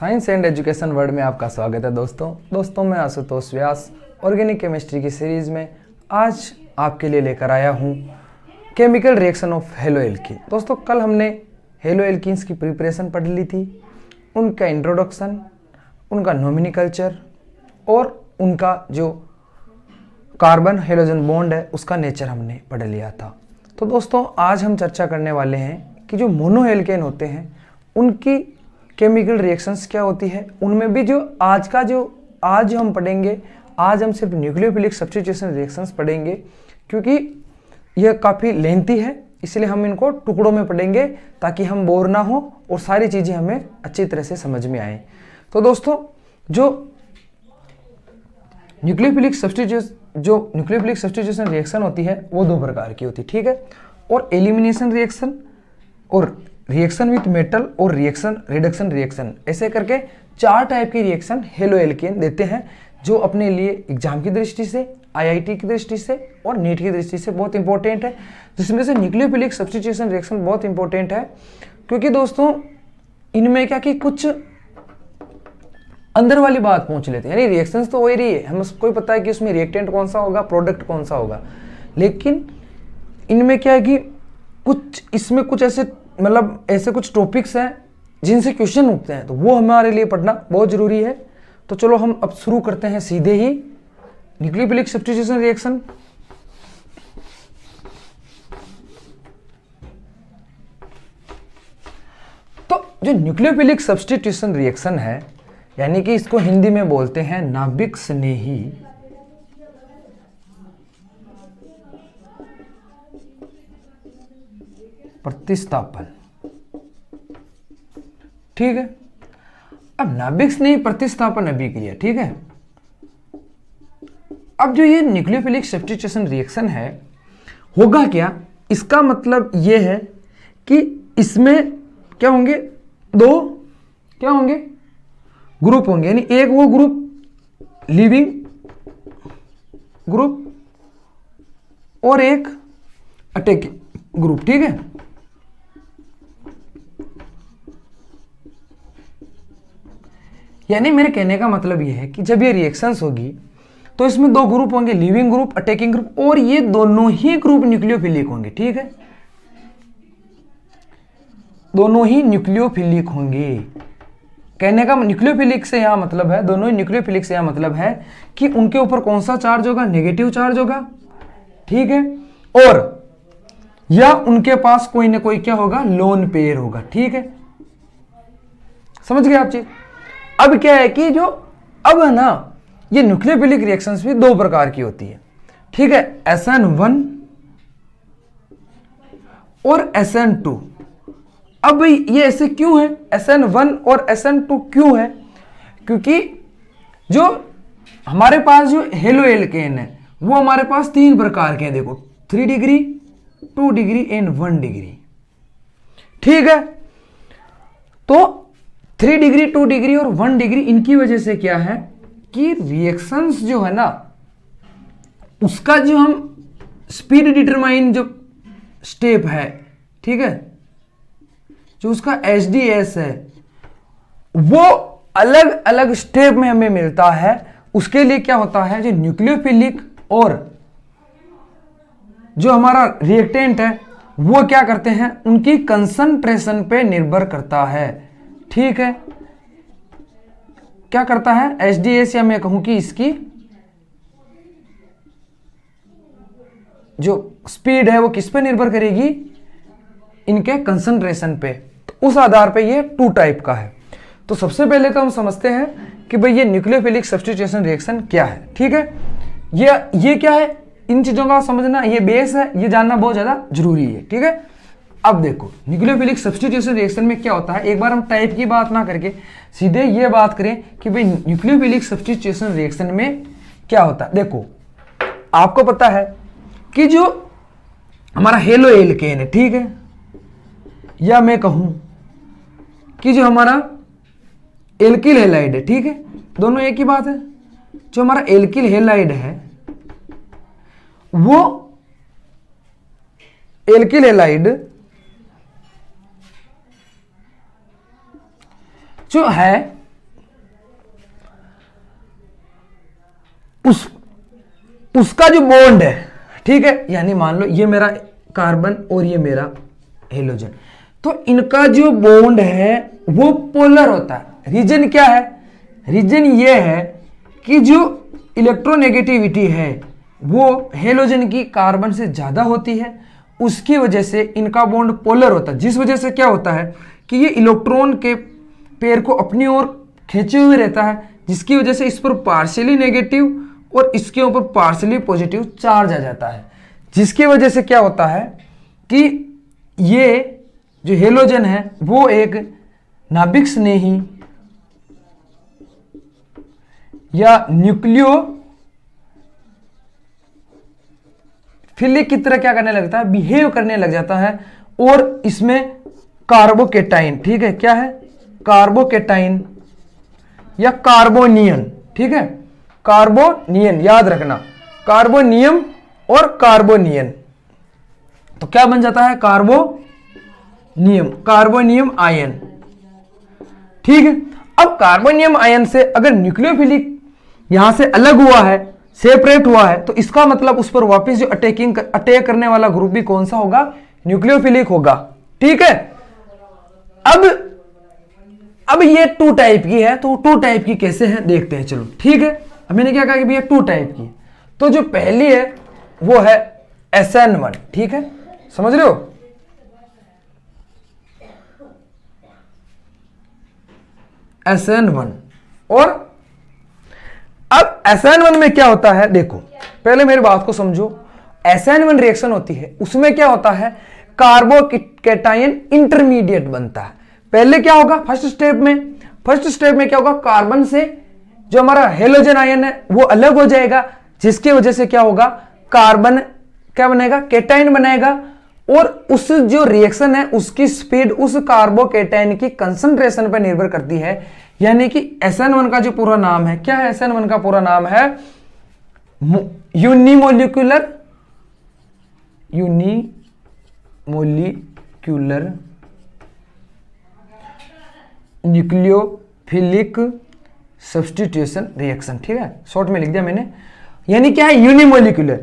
Science and education world में आपका स्वागत है दोस्तों मैं आशुतोष व्यास ऑर्गेनिक केमिस्ट्री की सीरीज़ में आज आपके लिए लेकर आया हूँ chemical reaction of hello alkene. दोस्तों कल हमने हेलो एल्कीन्स की प्रिपरेशन पढ़ ली थी, उनका इंट्रोडक्शन, उनका नोमेनक्लेचर और उनका जो कार्बन हेलोजन बॉन्ड है उसका नेचर हमने पढ़ लिया था। तो दोस्तों आज हम चर्चा करने वाले हैं कि जो मोनो एल्केन होते हैं उनकी केमिकल रिएक्शंस क्या होती है, उनमें भी जो आज हम पढ़ेंगे, आज हम सिर्फ न्यूक्लियोफिलिक सब्स्टिट्यूशन रिएक्शंस पढ़ेंगे क्योंकि यह काफ़ी लेंथी है, इसलिए हम इनको टुकड़ों में पढ़ेंगे ताकि हम बोर ना हो और सारी चीज़ें हमें अच्छी तरह से समझ में आए। तो दोस्तों जो न्यूक्लियोफिलिक सब्स्टिट्यूशन रिएक्शन होती है वो दो प्रकार की होती है, ठीक है। और एलिमिनेशन रिएक्शन और रिएक्शन विथ मेटल और रिडक्शन रिएक्शन, ऐसे करके चार टाइप की रिएक्शन हेलो एल्केन देते हैं जो अपने लिए एग्जाम की दृष्टि से, आईआईटी की दृष्टि से और नीट की दृष्टि से बहुत इंपॉर्टेंट है। जिसमें से न्यूक्लियोफिलिक सब्स्टिट्यूशन रिएक्शन बहुत इंपॉर्टेंट है क्योंकि दोस्तों इनमें क्या कि कुछ अंदर वाली बात पहुंच लेते हैं, यानी रिएक्शंस तो हो ही रही है, हमें सबको पता है कि उसमें रिएक्टेंट कौन सा होगा, प्रोडक्ट कौन सा होगा, लेकिन इनमें क्या है कि इसमें कुछ ऐसे कुछ टॉपिक्स हैं जिनसे क्वेश्चन उठते हैं, तो वो हमारे लिए पढ़ना बहुत जरूरी है। तो चलो हम अब शुरू करते हैं सीधे ही न्यूक्लियोफिलिक सब्स्टिट्यूशन रिएक्शन। तो जो न्यूक्लियोफिलिक सब्स्टिट्यूशन रिएक्शन है, यानी कि इसको हिंदी में बोलते हैं नाभिक स्नेही प्रतिस्थापन, ठीक है। अब नाभिक स्नेही प्रतिस्थापन अभिक्रिया, ठीक है। अब जो ये न्यूक्लियोफिलिक सब्स्टिट्यूशन रिएक्शन है होगा क्या, इसका मतलब ये है कि इसमें क्या होंगे, क्या होंगे, ग्रुप होंगे, यानी एक वो ग्रुप लिविंग ग्रुप और एक अटैकिंग ग्रुप, ठीक है। यानी मेरे कहने का मतलब यह है कि जब ये रिएक्शंस होगी तो इसमें दो ग्रुप होंगे, लिविंग ग्रुप, अटैकिंग ग्रुप, और ये दोनों ही ग्रुप न्यूक्लियोफिलिक होंगे, ठीक है। दोनों ही न्यूक्लियोफिलिक होंगे। कहने का न्यूक्लियोफिलिक से यहां मतलब है, दोनों ही न्यूक्लियोफिलिक से यहां मतलब है कि उनके ऊपर कौन सा चार्ज होगा, नेगेटिव चार्ज होगा, ठीक है, और या उनके पास कोई ना कोई क्या होगा, लोन पेयर होगा, ठीक है। समझ गए आप चीज। अब क्या है कि जो अब है ना, ये न्यूक्लियोफिलिक रिएक्शंस भी दो प्रकार की होती है, ठीक है, SN1 और SN2। अब ये ऐसे क्यों है, SN1 और SN2 क्यों है, क्योंकि जो हमारे पास जो हेलो एल्केन है वो हमारे पास तीन प्रकार के हैं, देखो 3 डिग्री, 2 डिग्री एंड 1 डिग्री, ठीक है। तो 3 डिग्री, 2 डिग्री और 1 डिग्री, इनकी वजह से क्या है कि रिएक्शंस जो है ना उसका जो हम स्पीड डिटरमाइन जो स्टेप है, ठीक है, जो उसका HDS है वो अलग अलग स्टेप में हमें मिलता है। उसके लिए क्या होता है, जो न्यूक्लियोफिलिक और जो हमारा रिएक्टेंट है वो क्या करते हैं, उनकी कंसंट्रेशन पे निर्भर करता है, ठीक है। क्या करता है HDS, या मैं कहूं कि इसकी जो स्पीड है वो किस पे निर्भर करेगी, इनके कंसंट्रेशन पे। तो उस आधार पे ये 2 टाइप का है। तो सबसे पहले तो हम समझते हैं कि भाई ये न्यूक्लियोफिलिक सब्स्टिट्यूशन रिएक्शन क्या है, ठीक है। ये क्या है, इन चीजों का समझना, ये बेस है, ये जानना बहुत ज्यादा जरूरी है, ठीक है। अब देखो न्यूक्लियोफिलिक सब्स्टिट्यूशन रिएक्शन में क्या होता है, एक बार हम टाइप की बात ना करके सीधे ये बात करें कि भाई न्यूक्लियोफिलिक सब्स्टिट्यूशन रिएक्शन में क्या होता है। देखो आपको पता है कि जो हमारा हेलो एल्केन है, ठीक है, या मैं कहूं कि जो हमारा एल्किल हैलाइड है, ठीक है, दोनों एक ही बात है। जो हमारा एल्किल हैलाइड है वो एल्किल हैलाइड जो है उस उसका जो बॉन्ड है, ठीक है, यानी मान लो ये मेरा कार्बन और ये मेरा हेलोजन, तो इनका जो बॉन्ड है वो पोलर होता है। रीजन क्या है? रीजन ये है कि जो इलेक्ट्रोनेगेटिविटी है वो हेलोजन की कार्बन से ज्यादा होती है, उसकी वजह से इनका बॉन्ड पोलर होता है, जिस वजह से क्या होता है कि ये इलेक्ट्रॉन के पेयर को अपनी ओर खींचे हुए रहता है, जिसकी वजह से इस पर पार्शियली नेगेटिव और इसके ऊपर पार्शियली पॉजिटिव चार्ज आ जाता है, जिसकी वजह से क्या होता है कि ये जो हेलोजन है वो एक नाभिक स्नेही या न्यूक्लियोफिलिक की तरह क्या करने लगता है, बिहेव करने लग जाता है, और इसमें कार्बोकेटाइन, ठीक है, क्या है, कार्बोकेटाइन या कार्बोनियन, ठीक है, कार्बोनियन, याद रखना, कार्बोनियम और कार्बोनियन, तो क्या बन जाता है, कार्बोनियम, कार्बोनियम आयन, ठीक है। अब कार्बोनियम आयन से अगर न्यूक्लियोफिलिक यहां से अलग हुआ है, सेपरेट हुआ है, तो इसका मतलब उस पर वापस जो अटैक करने वाला ग्रुप भी कौन सा होगा, न्यूक्लियोफिलिक होगा, ठीक है। अब ये 2 टाइप की है, तो 2 टाइप की कैसे है देखते हैं, चलो ठीक है। अब मैंने क्या कहा कि भैया 2 टाइप की, तो जो पहली है वो है SN1, ठीक है, समझ रहे हो, SN1। और अब SN1 में क्या होता है, देखो पहले मेरी बात को समझो, SN1 रिएक्शन होती है, उसमें क्या होता है, कार्बोकेटाइन इंटरमीडिएट बनता है। पहले क्या होगा, फर्स्ट स्टेप में क्या होगा, कार्बन से जो हमारा हेलोजन आयन है वो अलग हो जाएगा, जिसकी वजह से क्या होगा, कार्बन क्या बनेगा, केटाइन बनाएगा, और उस जो रिएक्शन है उसकी स्पीड उस कार्बोकेटाइन की कंसंट्रेशन पर निर्भर करती है। यानी कि SN1 का जो पूरा नाम है, क्या है, SN1 का पूरा नाम है यूनिमोलिक्यूलर न्यूक्लियोफिलिक सब्स्टिट्यूशन रिएक्शन, ठीक है, शॉर्ट में लिख दिया मैंने। यानी क्या है, यूनिमोलिक्यूलर,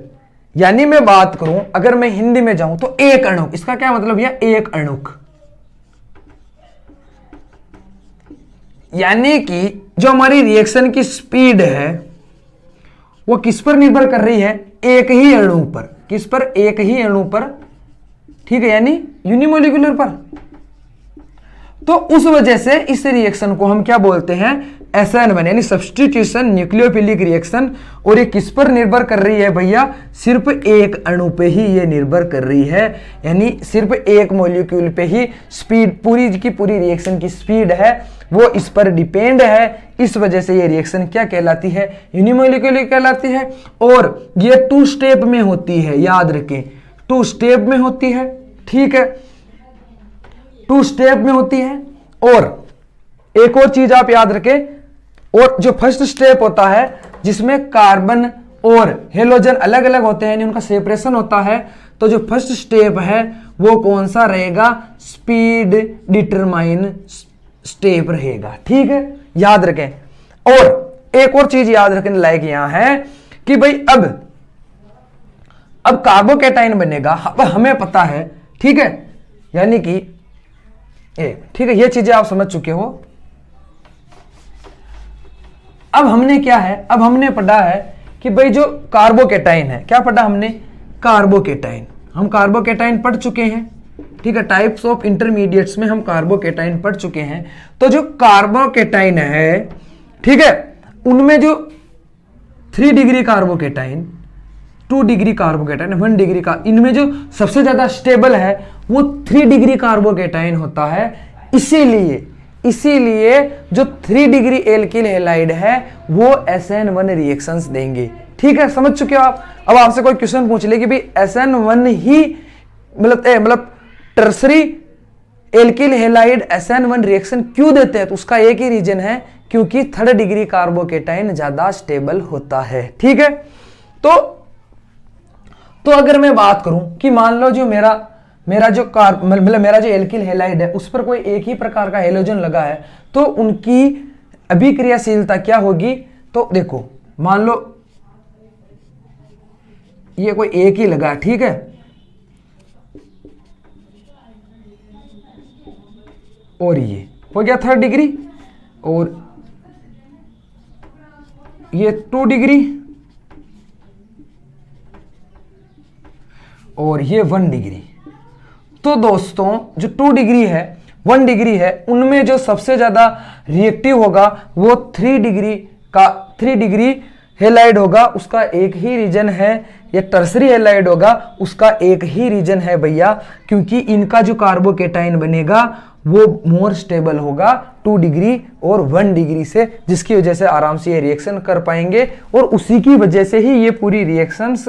यानी मैं बात करूं, अगर मैं हिंदी में जाऊं तो एक अणुक, इसका क्या मतलब है, एक अणुक, यानी कि जो हमारी रिएक्शन की स्पीड है वो किस पर निर्भर कर रही है, एक ही अणु पर, किस पर, एक ही अणु पर, ठीक है, यानी यूनिमोलिक्यूलर पर। तो उस वजह से इस रिएक्शन को हम क्या बोलते हैं, SN1 यानी सब्स्टिट्यूशन न्यूक्लियोफिलिक रिएक्शन। और ये किस पर निर्भर कर रही है भैया, सिर्फ एक अणु पे ही ये निर्भर कर रही है, यानी सिर्फ एक मॉलिक्यूल पे ही स्पीड, पूरी की पूरी रिएक्शन की स्पीड है वो इस पर डिपेंड है। इस वजह से ये रिएक्शन क्या कहलाती है, यूनिमोलिक्यूलर कहलाती है। और ये 2 स्टेप में होती है, याद रखें 2 स्टेप में होती है, ठीक है, 2 स्टेप में होती है। और एक और चीज आप याद रखें, और जो फर्स्ट स्टेप होता है जिसमें कार्बन और हेलोजन अलग अलग होते हैं, उनका सेपरेशन होता है, तो जो फर्स्ट स्टेप है वो कौन सा रहेगा, स्पीड डिटरमाइन स्टेप रहेगा, ठीक है, याद रखें। और एक और चीज याद रखने लायक यहां है कि भाई अब कार्बोकेटाइन बनेगा, अब हमें पता है, ठीक है, यानी कि ठीक है, ये चीजें आप समझ चुके हो। अब हमने क्या है, अब हमने पढ़ा है कि भाई जो कार्बोकेटाइन है, क्या पढ़ा हमने, कार्बोकेटाइन, हम कार्बोकेटाइन पढ़ चुके हैं, ठीक है, टाइप्स ऑफ इंटरमीडिएट्स में हम कार्बोकेटाइन पढ़ चुके हैं। तो जो कार्बोकेटाइन है, ठीक है, उनमें जो 3 degree carbocation, 2 degree carbocation, 1 degree का, इनमें जो सबसे ज्यादा स्टेबल है वो 3 डिग्री कार्बोकेटाइन होता है। इसीलिए जो 3 डिग्री एल्किल हैलाइड है वो SN1 रिएक्शंस देंगे, ठीक है, समझ चुके हो आप। अब आपसे कोई क्वेश्चन पूछ ले कि भाई SN1 ही मतलब tertiary alkyl halide SN1 reaction क्यों देते हैं, तो उसका एक ही रीजन है, क्योंकि 3rd डिग्री कार्बोकेटाइन ज्यादा स्टेबल होता है, ठीक है। तो अगर मैं बात करूं कि मान लो जो मेरा जो एल्किल हैलाइड है उस पर कोई एक ही प्रकार का हेलोजन लगा है, तो उनकी अभिक्रियाशीलता क्या होगी, तो देखो मान लो ये कोई एक ही लगा, ठीक है। और ये हो गया 3rd डिग्री, और ये 2 डिग्री, और ये 1 डिग्री। तो दोस्तों जो 2 डिग्री है, 1 डिग्री है, उनमें जो सबसे ज्यादा रिएक्टिव होगा वो 3 डिग्री हेलाइड होगा, उसका एक ही रीजन है। ये टर्सरी हेलाइड होगा, उसका एक ही रीजन है भैया, क्योंकि इनका जो कार्बोकेटाइन बनेगा वो मोर स्टेबल होगा 2 डिग्री और 1 डिग्री से, जिसकी वजह से आराम से ये रिएक्शन कर पाएंगे, और उसी की वजह से ही ये पूरी रिएक्शंस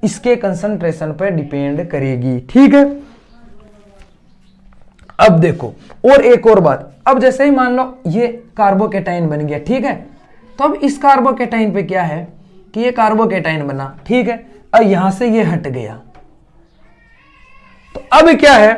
इसके कंसंट्रेशन पर डिपेंड करेगी, ठीक है। अब देखो और एक और बात, अब जैसे ही मान लो ये कार्बोकेटाइन बन गया, ठीक है, तो अब इस कार्बोकेटाइन पे क्या है कि ये कार्बोकेटाइन बना, ठीक है, और यहां से ये हट गया। तो अब क्या है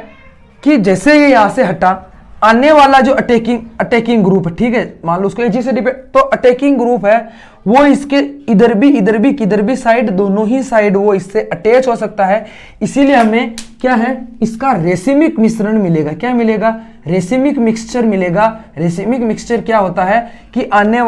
कि जैसे ये यहां से हटा, आने वाला जो अटैकिंग ग्रुप है, ठीक है, मान लो उसको एजी से डिपेंड, तो अटैकिंग ग्रुप है वो इसके इधर भी किधर भी साइड, दोनों ही साइड वो इससे अटैच हो सकता है। इसीलिए हमें क्या है, इसका रेसिमिक मिश्रण मिलेगा। क्या मिलेगा? रेसिमिक मिक्सचर मिलेगा। रेसिमिक मिक्सचर क्या होता है कि आने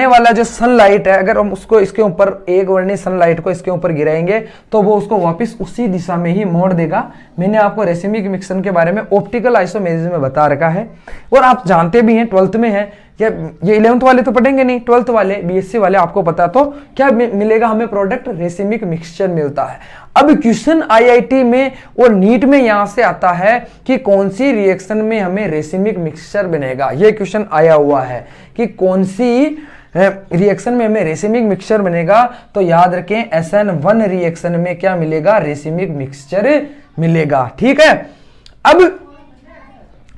वाला जो सनलाइट है, अगर हम उसको इसके ऊपर एक वर्णी सनलाइट को इसके ऊपर गिराएंगे तो वो उसको वापस उसी दिशा में ही मोड़ देगा। मैंने आपको रेसिमिक मिक्सचर के बारे में ऑप्टिकल आइसोमेरिज्म में बता रखा है, और आप जानते भी हैं, 12th में है, ये 11th वाले तो पढ़ेंगे नहीं, 12th वाले बीएससी वाले आपको पता। तो क्या मिलेगा हमें प्रोडक्ट? रेसिमिक मिक्सचर मिलता है। अब क्वेश्चन आईआईटी में और नीट में यहां से आता है कि कौन सी रिएक्शन में हमें रेसिमिक मिक्सचर बनेगा। ये क्वेश्चन आया हुआ है कि कौन सी रिएक्शन में हमें रेसिमिक मिक्सचर बनेगा। तो याद रखें SN1 रिएक्शन में क्या मिलेगा? रेसिमिक मिक्सचर मिलेगा, ठीक है।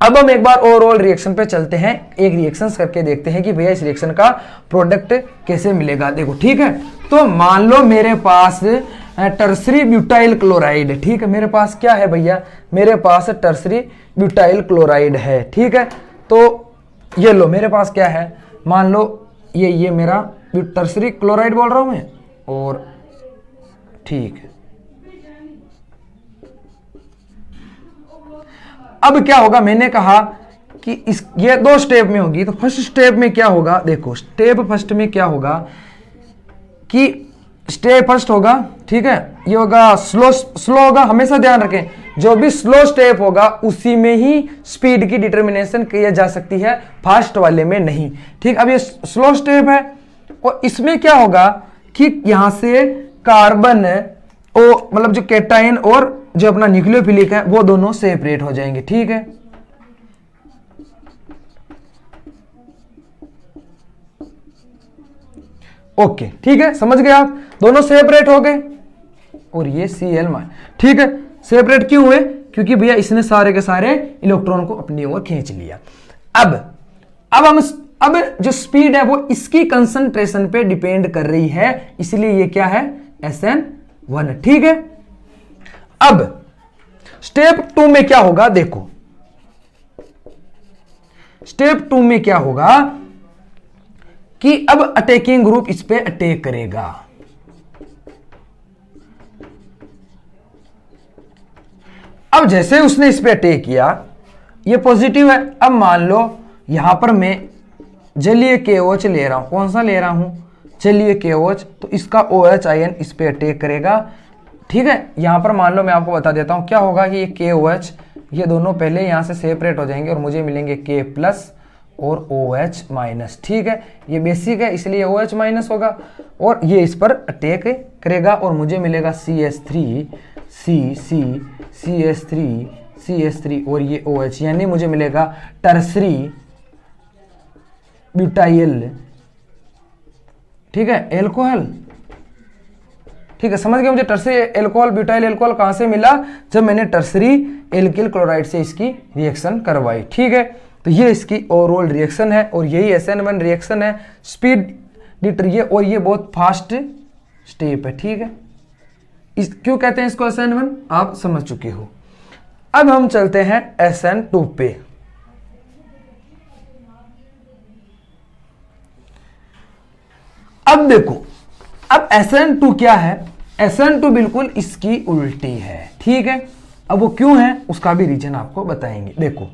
अब हम एक बार ओवरऑल रिएक्शन पे चलते हैं, एक रिएक्शन करके देखते हैं कि भैया इस रिएक्शन का प्रोडक्ट कैसे मिलेगा। देखो, ठीक है, तो मान लो मेरे पास टर्सरी ब्यूटाइल क्लोराइड, ठीक है, मेरे पास क्या है भैया? मेरे पास टर्सरी ब्यूटाइल क्लोराइड है, ठीक है। तो ये लो, मेरे पास क्या है, मान लो ये मेरा टर्सरी क्लोराइड बोल रहा हूं मैं, और ठीक है। अब क्या होगा, मैंने कहा कि ये 2 स्टेप में होगी। तो फर्स्ट स्टेप में क्या होगा? देखो, स्टेप फर्स्ट में क्या होगा कि स्टेप फर्स्ट होगा, ठीक है, ये होगा स्लो होगा। हमेशा ध्यान रखें, जो भी स्लो स्टेप होगा उसी में ही स्पीड की डिटर्मिनेशन की जा सकती है, फास्ट वाले में नहीं, ठीक। अब ये स्लो स्टेप है, और इसमें क्या होगा कि यहां से कार्बन मतलब जो कैटायन और जो अपना न्यूक्लियोफिलिक है वो दोनों सेपरेट हो जाएंगे, ठीक है। ओके, ठीक है, समझ गए आप, दोनों सेपरेट हो गए। और ये Cl-, ठीक है, सेपरेट क्यों हुए? क्योंकि भैया इसने सारे के सारे इलेक्ट्रॉन को अपनी ओर खींच लिया। अब जो स्पीड है वो इसकी कंसंट्रेशन पे डिपेंड कर रही है, इसलिए ये क्या है? SN1, ठीक है। अब स्टेप 2 में क्या होगा? देखो, स्टेप 2 में क्या होगा कि अब अटैकिंग ग्रुप इस पे अटैक करेगा। अब जैसे उसने इस पे अटैक किया, ये पॉजिटिव है। अब मान लो यहां पर मैं जलीय KOH ले रहा हूं, कौन सा ले रहा हूं? जलीय KOH। तो इसका OH आयन इस पे अटैक करेगा, ठीक है। यहां पर मान लो मैं आपको बता देता हूं क्या होगा कि ये KOH, ये दोनों पहले यहां से सेपरेट हो जाएंगे और मुझे मिलेंगे K+ और OH-, ठीक है। ये बेसिक है इसलिए OH- होगा, और ये इस पर अटैक करेगा और मुझे मिलेगा CH3 CH3 और ये OH, यानी मुझे मिलेगा टर्सरी ब्यूटाइल, ठीक है, एल्कोहल, ठीक है। समझ गए मुझे टर्सरी एल्कोहल, ब्यूटाइल एल्कोहल कहां से मिला? जब मैंने टर्सरी एल्किल क्लोराइड से इसकी रिएक्शन करवाई, ठीक है। तो ये इसकी ओवरऑल रिएक्शन है, और यही SN1 रिएक्शन है। स्पीड डिटर, और ये बहुत फास्ट स्टेप है, ठीक है। क्यों कहते हैं इसको SN1? आप समझ चुके हो। अब हम चलते हैं SN2 पे। अब देखो, अब SN2 क्या है? SN2 बिल्कुल इसकी उल्टी है, ठीक है। अब वो क्यों है उसका भी रीजन आपको बताएंगे। देखो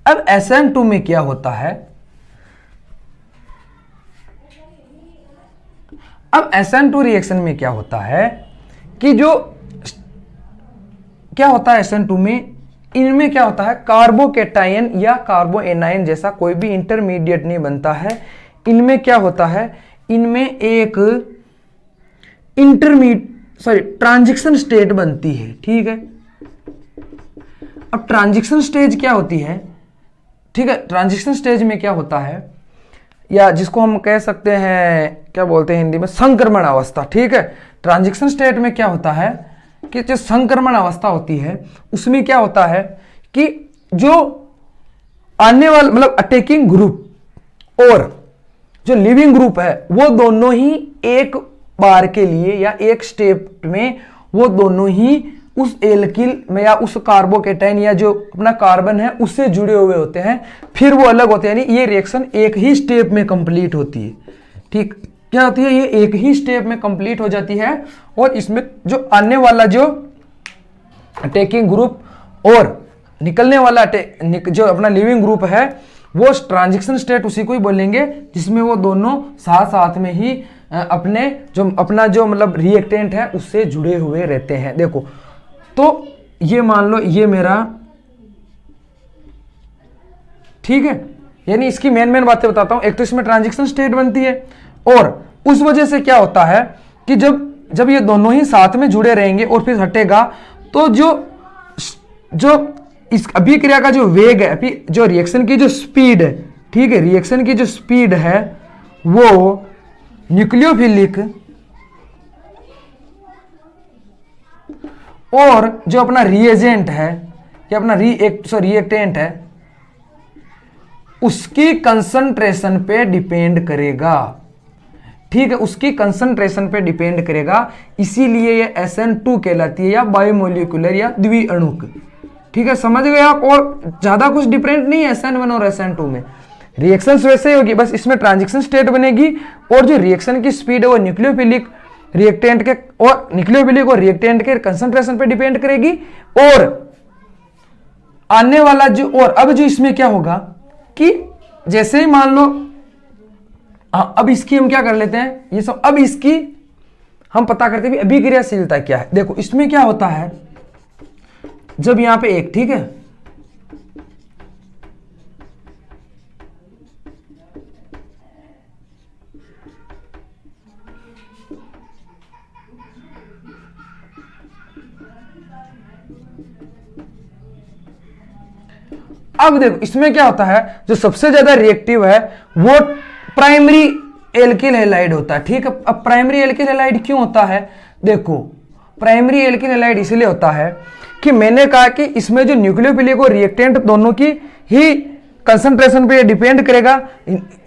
अब SN2 में क्या होता है, अब SN2 रिएक्शन में क्या होता है कि जो क्या होता है SN2 में, इनमें क्या होता है कार्बोकेटायन या कार्बोएनायन जैसा कोई भी इंटरमीडिएट नहीं बनता है। इनमें क्या होता है, इनमें एक ट्रांजिशन स्टेट बनती है, ठीक है। अब ट्रांजिशन स्टेज क्या होती है, ठीक है। ट्रांजिशन स्टेज में क्या होता है, या जिसको हम कह सकते हैं क्या बोलते हैं हिंदी में, संक्रमण अवस्था, ठीक है। ट्रांजिशन स्टेट में क्या होता है कि जो संक्रमण अवस्था होती है उसमें क्या होता है कि जो आने वाला मतलब अटैकिंग ग्रुप और जो लिविंग ग्रुप है वो दोनों ही एक बार के लिए या एक स्टेप में वो दोनों ही उस एल्किल में या उस कार्बोकेटाइन या जो अपना कार्बन है उससे जुड़े हुए होते हैं, फिर वो अलग होते हैं। यानी ये रिएक्शन एक ही स्टेप में कंप्लीट होती है, ठीक। क्या होती है, ये एक ही स्टेप में कंप्लीट हो जाती है और इसमें जो आने वाला जो अटैकिंग ग्रुप और निकलने वाला जो अपना लिविंग ग्रुप है वो ट्रांजिशन स्टेट उसी को ही बोलेंगे जिसमें वो दोनों साथ साथ में ही अपना जो मतलब रिएक्टेंट है उससे जुड़े हुए रहते हैं। देखो तो ये मान लो ये मेरा, ठीक है। यानी इसकी मेन बातें बताता हूं। एक तो इसमें ट्रांजिशन स्टेट बनती है और उस वजह से क्या होता है कि जब ये दोनों ही साथ में जुड़े रहेंगे और फिर हटेगा तो जो इस अभिक्रिया का जो वेग है, अभी जो रिएक्शन की जो स्पीड है, ठीक है, रिएक्शन की जो स्पीड है वो न्यूक्लियोफिलिक और जो अपना रिएजेंट है या अपना रिएक्टेंट है उसकी कंसंट्रेशन पे डिपेंड करेगा, ठीक है। उसकी कंसंट्रेशन पे डिपेंड करेगा, इसीलिए ये SN2 कहलाती है या बायोमोलिकुलर या द्विअणुक, ठीक है। समझ गए आप। और ज्यादा कुछ डिफरेंट नहीं है SN1 और SN2 में, रिएक्शंस वैसे ही होगी, बस इसमें ट्रांजिशन स्टेट बनेगी और जो रिएक्शन की स्पीड है वो न्यूक्लियोफिलिक रिएक्टेंट के और न्यूक्लियोफिलिक और रिएक्टेंट के कंसंट्रेशन पे डिपेंड करेगी। और आने वाला जो, और अब जो इसमें क्या होगा कि जैसे ही मान लो, अब इसकी हम क्या कर लेते हैं ये सब, अब इसकी हम पता करते हैं अभिक्रियाशीलता क्या है। देखो इसमें क्या होता है, जब यहां पे एक, ठीक है, अब देखो इसमें क्या होता है, जो सबसे ज्यादा रिएक्टिव है वो प्राइमरी एल्किल हैलाइड होता है, ठीक है। अब प्राइमरी एल्किल हैलाइड क्यों होता है, देखो प्राइमरी एल्किल हैलाइड इसलिए होता है कि मैंने कहा कि इसमें जो न्यूक्लियोफिलिक और रिएक्टेंट दोनों की ही कंसंट्रेशन पे डिपेंड करेगा,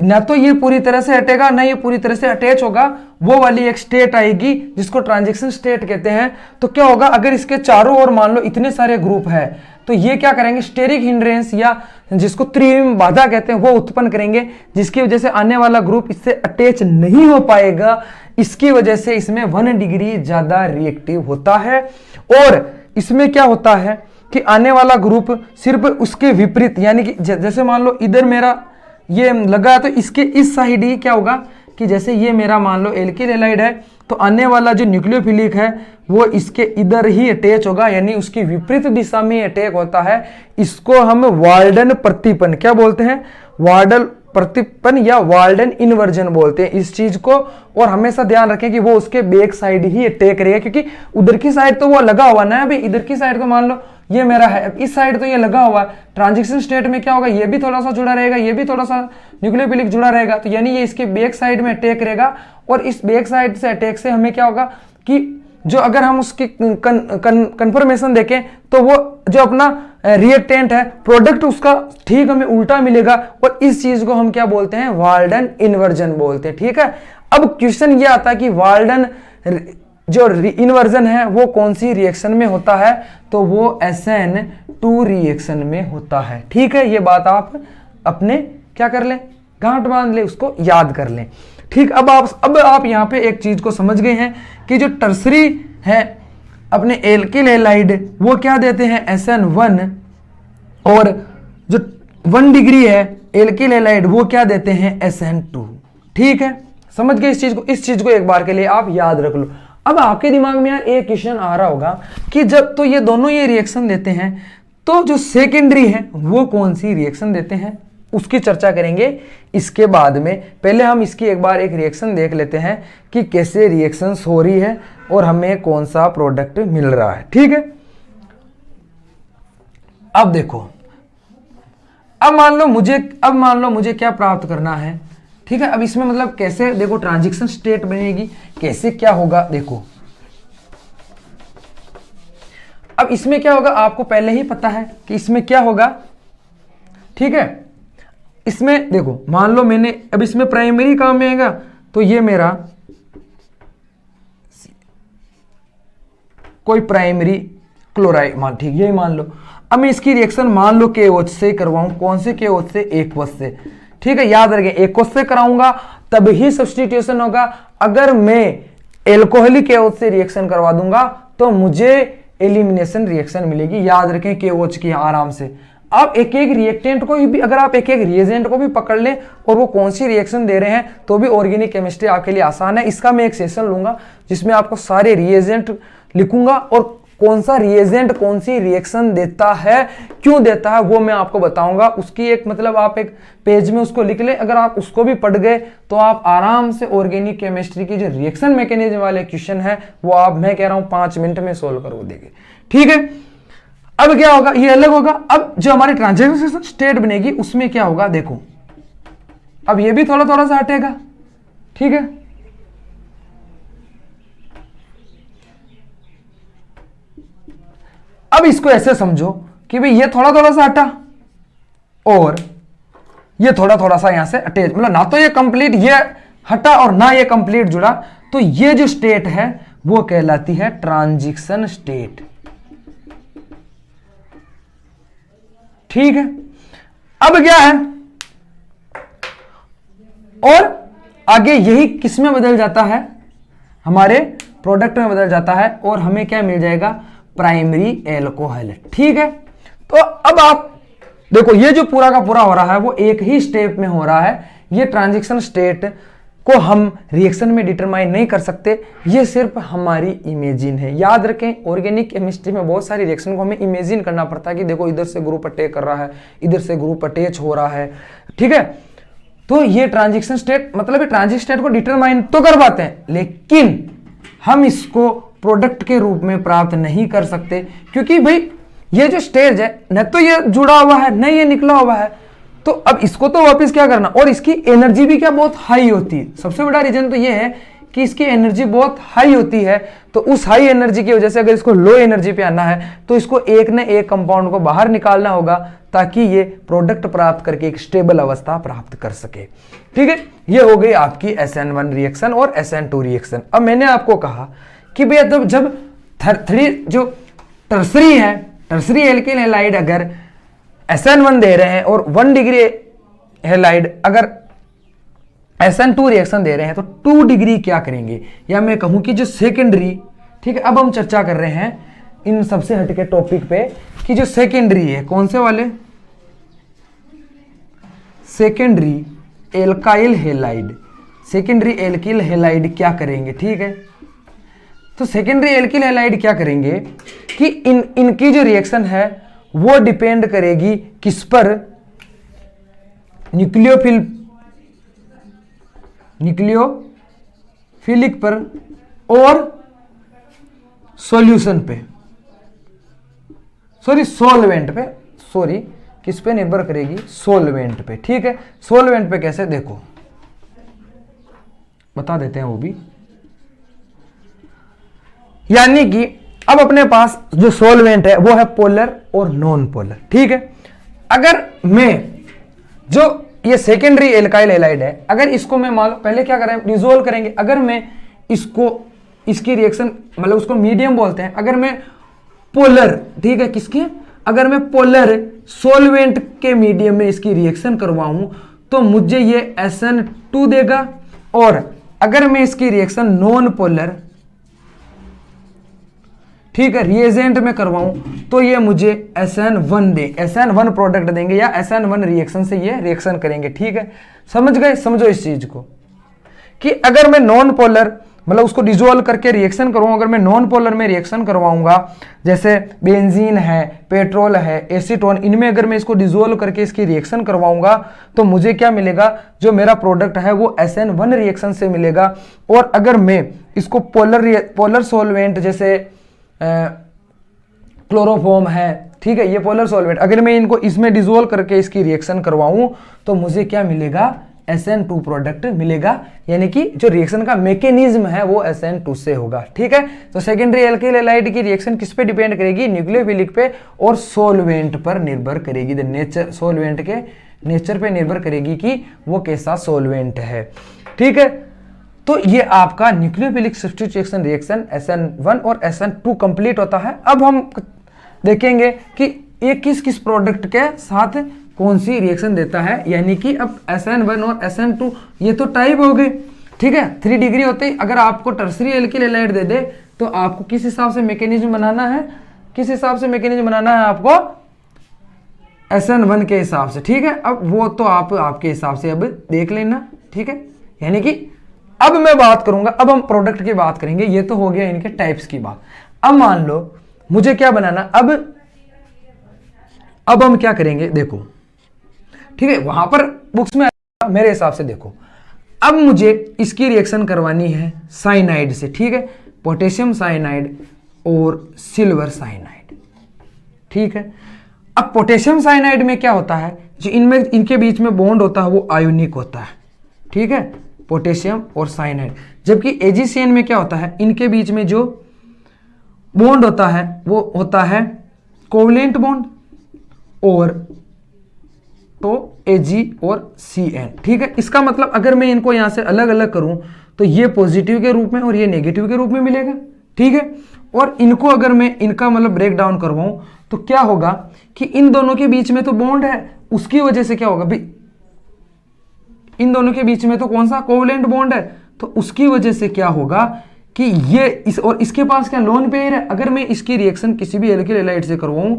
ना तो ये पूरी तरह से हटेगा ना ये पूरी तरह से अटैच होगा, वो वाली एक स्टेट आएगी जिसको ट्रांजिशन स्टेट कहते हैं। तो क्या होगा, अगर इसके चारों ओर मान लो इतने सारे ग्रुप है तो ये क्या करेंगे, स्टेरिक हिंड्रेंस या जिसको त्रिविम बाधा कहते हैं वो उत्पन्न करेंगे, जिसकी वजह से आने वाला ग्रुप इससे अटैच नहीं हो पाएगा। इसकी वजह से इसमें 1 डिग्री ज्यादा रिएक्टिव होता है। और इसमें क्या होता है कि आने वाला ग्रुप सिर्फ उसके विपरीत, यानी कि जैसे मान लो इधर मेरा ये लगा तो इसके इस साइड ही क्या होगा कि जैसे ये मेरा मान लो एल्किल हैलाइड है तो आने वाला जो न्यूक्लियोफिलिक है वो इसके इधर ही अटैच होगा, यानी उसकी विपरीत दिशा में अटैक होता है। इसको हम वाल्डन प्रतिपन क्या बोलते हैं, वार्डल प्रतिपन या वाल्डन इन्वर्जन बोलते हैं इस चीज को। और हमेशा ध्यान रखें कि वो उसके बैक साइड ही अटैक रहेगा, क्योंकि उधर की साइड तो वो लगा हुआ ना, अभी इधर की साइड तो मान लो ये मेरा है, इस साइड तो ये लगा हुआ है। ट्रांजिशन स्टेट में क्या होगा, ये भी थोड़ा सा जुड़ा रहेगा, ये भी थोड़ा सा न्यूक्लियोफिलिक जुड़ा रहेगा, तो यानी ये इसके बैक साइड में अटैक रहेगा। और इस बैक साइड से अटैक से हमें क्या होगा कि जो अगर हम उसकी कंफर्मेशन देखें तो वो जो अपना रिएक्टेंट है प्रोडक्ट उसका ठीक हमें उल्टा मिलेगा, और इस चीज को हम क्या बोलते हैं, वाल्डन इन्वर्जन बोलते हैं, ठीक है। अब क्वेश्चन ये आता है कि वाल्डन जो इन्वर्जन है वो कौन सी रिएक्शन में होता है, तो वो SN2 रिएक्शन में होता है, ठीक है। ये बात आप अपने क्या कर लें, गांठ बांध लें, उसको याद कर लें। ठीक, अब आप यहाँ पे एक चीज को समझ गए हैं कि जो टर्सरी है अपने एल्किल हैलाइड वो क्या देते हैं SN1, और जो 1 डिग्री है एल्किल हैलाइड वो क्या देते हैं SN2। ठीक है, समझ गए इस चीज को एक बार के लिए आप याद रख लो। अब आपके दिमाग में यार एक क्वेश्चन आ रहा होगा कि जब तो ये दोनों ये रिएक्शन देते हैं तो जो सेकेंडरी है वो कौन सी रिएक्शन देते हैं, उसकी चर्चा करेंगे इसके बाद में। पहले हम इसकी एक बार एक रिएक्शन देख लेते हैं कि कैसे रिएक्शन हो रही है और हमें कौन सा प्रोडक्ट मिल रहा है। ठीक है, अब देखो, अब मान लो मुझे क्या प्राप्त करना है। ठीक है, अब इसमें मतलब कैसे देखो ट्रांजिशन स्टेट बनेगी, कैसे क्या होगा देखो। अब इसमें क्या होगा आपको पहले ही पता है कि इसमें क्या होगा। ठीक है, इसमें देखो मान लो मैंने अब इसमें प्राइमरी काम में आएगा तो ये मेरा कोई प्राइमरी क्लोराइड मान, ठीक यही मान लो। अब मैं इसकी रिएक्शन मान लो KOH से करवाऊं, कौन से KOH से, एक्वस से। ठीक है, याद रखें एक्वस से कराऊंगा तब ही सब्स्टिट्यूशन होगा। अगर मैं एल्कोहलिक KOH से रिएक्शन करवा दूंगा तो मुझे एलिमिनेशन रिएक्शन मिलेगी। याद रखें KOH की आराम से। आप एक एक रिएक्टेंट को भी, अगर आप एक एक रिएजेंट को भी पकड़ लें और वो कौन सी रिएक्शन दे रहे हैं तो भी ऑर्गेनिक केमिस्ट्री आपके लिए आसान है। इसका मैं एक सेशन लूंगा जिसमें आपको सारे रिएजेंट लिखूंगा और कौन सा रिएजेंट कौन सी रिएक्शन देता है, क्यों देता है, वो मैं आपको बताऊंगा। उसकी एक मतलब आप एक पेज में उसको लिख ले, अगर आप उसको भी पढ़ गए तो आप आराम से ऑर्गेनिक केमिस्ट्री की जो रिएक्शन मैकेनिज्म वाले क्वेश्चन है वो आप, मैं कह रहा हूं 5 मिनट में सोल्व कर देंगे। ठीक है, अब क्या होगा, ये अलग होगा। अब जो हमारी ट्रांजिशन स्टेट बनेगी उसमें क्या होगा देखो, अब ये भी थोड़ा थोड़ा सा हटेगा। ठीक है, अब इसको ऐसे समझो कि भाई ये थोड़ा थोड़ा सा हटा और ये थोड़ा थोड़ा सा यहां से अटैच, मतलब ना तो ये कंप्लीट ये हटा और ना ये कंप्लीट जुड़ा, तो ये जो स्टेट है वो कहलाती है ट्रांजिशन स्टेट। ठीक है, अब क्या है और आगे यही किस में बदल जाता है, हमारे प्रोडक्ट में बदल जाता है और हमें क्या मिल जाएगा, प्राइमरी एल्कोहल। ठीक है, तो अब आप देखो ये जो पूरा का पूरा हो रहा है वो एक ही स्टेप में हो रहा है। ये ट्रांजिशन स्टेट को हम रिएक्शन में डिटरमाइन नहीं कर सकते, ये सिर्फ हमारी इमेजिन है। याद रखें ऑर्गेनिक केमिस्ट्री में बहुत सारी रिएक्शन को हमें इमेजिन करना पड़ता है कि देखो इधर से ग्रुप अटैक कर रहा है, इधर से ग्रुप अटैच हो रहा है। ठीक है, तो ये ट्रांजिशन स्टेट मतलब ये ट्रांजिशन स्टेट को डिटरमाइन तो कर पाते हैं लेकिन हम इसको प्रोडक्ट के रूप में प्राप्त नहीं कर सकते, क्योंकि भाई ये जो स्टेज है न तो ये जुड़ा हुआ है न ये निकला हुआ है। तो अब इसको तो वापस क्या करना, और इसकी एनर्जी भी क्या बहुत हाई होती है। सबसे बड़ा रीजन तो ये है कि इसकी एनर्जी बहुत हाई होती है। तो उस हाई एनर्जी की वजह से अगर इसको लो एनर्जी पे आना है तो इसको एक न एक कंपाउंड को बाहर निकालना होगा ताकि ये प्रोडक्ट प्राप्त करके एक स्टेबल अवस्था प्राप्त कर सके। ठीक है, ये हो गई आपकी SN1 रिएक्शन और SN2 रिएक्शन। अब मैंने आपको कहा कि भैया जब जो टर्सरी है, टर्सरी एल्किल हैलाइड अगर SN1 दे रहे हैं और 1 डिग्री हैलाइड अगर SN2 रिएक्शन दे रहे हैं तो 2 डिग्री क्या करेंगे, या मैं कहूं कि जो सेकेंडरी। ठीक है, अब हम चर्चा कर रहे हैं इन सबसे हटके टॉपिक पे कि जो सेकेंडरी है, कौन से वाले, secondary alkyl halide, secondary alkyl halide क्या करेंगे। ठीक है, तो सेकेंडरी एल्किल हैलाइड क्या करेंगे कि इनकी जो रिएक्शन है वो डिपेंड करेगी किस पर, न्यूक्लियोफिलिक पर और सॉल्यूशन पे, सॉल्वेंट पे, किस पे निर्भर करेगी, सॉल्वेंट पे। ठीक है, सॉल्वेंट पे कैसे देखो बता देते हैं वो भी, यानी कि अब अपने पास जो सॉल्वेंट है वो है पोलर और नॉन पोलर। ठीक है, अगर मैं जो ये सेकेंडरी एल्काइल हैलाइड है अगर इसको मैं मान लो पहले क्या करें, डिसोल्व करेंगे। अगर मैं इसको इसकी रिएक्शन मतलब उसको मीडियम बोलते हैं, अगर मैं पोलर, ठीक है किसके, अगर मैं पोलर सॉल्वेंट के मीडियम में इसकी रिएक्शन करवाऊं तो मुझे ये SN2 देगा। और अगर मैं इसकी रिएक्शन नॉन पोलर, ठीक है, रिएजेंट में करवाऊं तो ये मुझे SN1 दे, SN1 प्रोडक्ट देंगे या SN1 रिएक्शन से ये रिएक्शन करेंगे। ठीक है, समझ गए? समझो इस चीज को कि अगर मैं नॉन पोलर मतलब उसको डिजोल्व करके रिएक्शन करूंगा, अगर मैं नॉन पोलर में रिएक्शन करवाऊंगा, जैसे बेंजीन है, पेट्रोल है, एसीटोन, इनमें अगर मैं इसको डिजोल्व करके इसकी रिएक्शन करवाऊंगा तो मुझे क्या मिलेगा, जो मेरा प्रोडक्ट है वो SN1 रिएक्शन से मिलेगा। और अगर मैं इसको पोलर सॉल्वेंट जैसे क्लोरोफॉर्म है, ठीक है, ये पोलर सॉल्वेंट, अगर मैं इनको इसमें डिजोल्व करके इसकी रिएक्शन करवाऊं तो मुझे क्या मिलेगा, SN2 प्रोडक्ट मिलेगा। यानी कि जो रिएक्शन का मैकेनिज्म है वो SN2 से होगा। ठीक है, तो सेकेंडरी एल्किल हैलाइड की रिएक्शन किस पे डिपेंड करेगी, न्यूक्लियोफिलिक पे और सोलवेंट पर निर्भर करेगी। द नेचर, सोलवेंट के नेचर पे निर्भर करेगी कि वो कैसा सोलवेंट है। ठीक है, तो ये आपका न्यूक्लियोफिलिक सब्स्टिट्यूशन रिएक्शन SN1 और SN2 कंप्लीट होता है। अब हम देखेंगे कि ये किस किस प्रोडक्ट के साथ कौन सी रिएक्शन देता है। यानी कि अब SN1 और SN2 ये तो टाइप हो गए। ठीक है, 3 डिग्री होते ही अगर आपको टर्सरी एल्किल हैलाइड दे दे तो आपको किस हिसाब से मैकेनिज्म बनाना है, किस हिसाब से मैकेनिज्म बनाना है आपको, SN1 के हिसाब से। ठीक है, अब वो तो आप आपके हिसाब से अब देख लेना। ठीक है, यानी कि अब मैं बात करूंगा, अब हम प्रोडक्ट की बात करेंगे। ये तो हो गया इनके टाइप्स की बात। अब मान लो मुझे क्या बनाना, अब हम क्या करेंगे, देखो, ठीक है, वहां पर बुक्स में मेरे हिसाब से देखो, अब मुझे इसकी रिएक्शन करवानी है साइनाइड से। ठीक है, पोटेशियम साइनाइड और सिल्वर साइनाइड। ठीक है, अब पोटेशियम साइनाइड में क्या होता है, जो इनमें इनके बीच में बॉन्ड होता है वो आयोनिक होता है। ठीक है, पोटेशियम और साइनाइड। जबकि AgCN में क्या होता है, इनके बीच में जो बॉन्ड होता है वो होता है कोवलेंट बॉन्ड, और तो Ag और Cn। ठीक है, इसका मतलब अगर मैं इनको यहां से अलग अलग करूं तो ये पॉजिटिव के रूप में और ये नेगेटिव के रूप में मिलेगा। ठीक है, और इनको अगर मैं इनका मतलब ब्रेक डाउन करवाऊं तो क्या होगा कि इन दोनों के बीच में तो बॉन्ड है, उसकी वजह से क्या होगा भाई, इन दोनों के बीच में तो कौन सा कोवलेंट बॉन्ड है, तो उसकी वजह से क्या होगा कि ये इस और इसके पास क्या लोन पेयर है। अगर मैं इसकी रिएक्शन किसी भी एल्किल हैलाइड से करवाऊं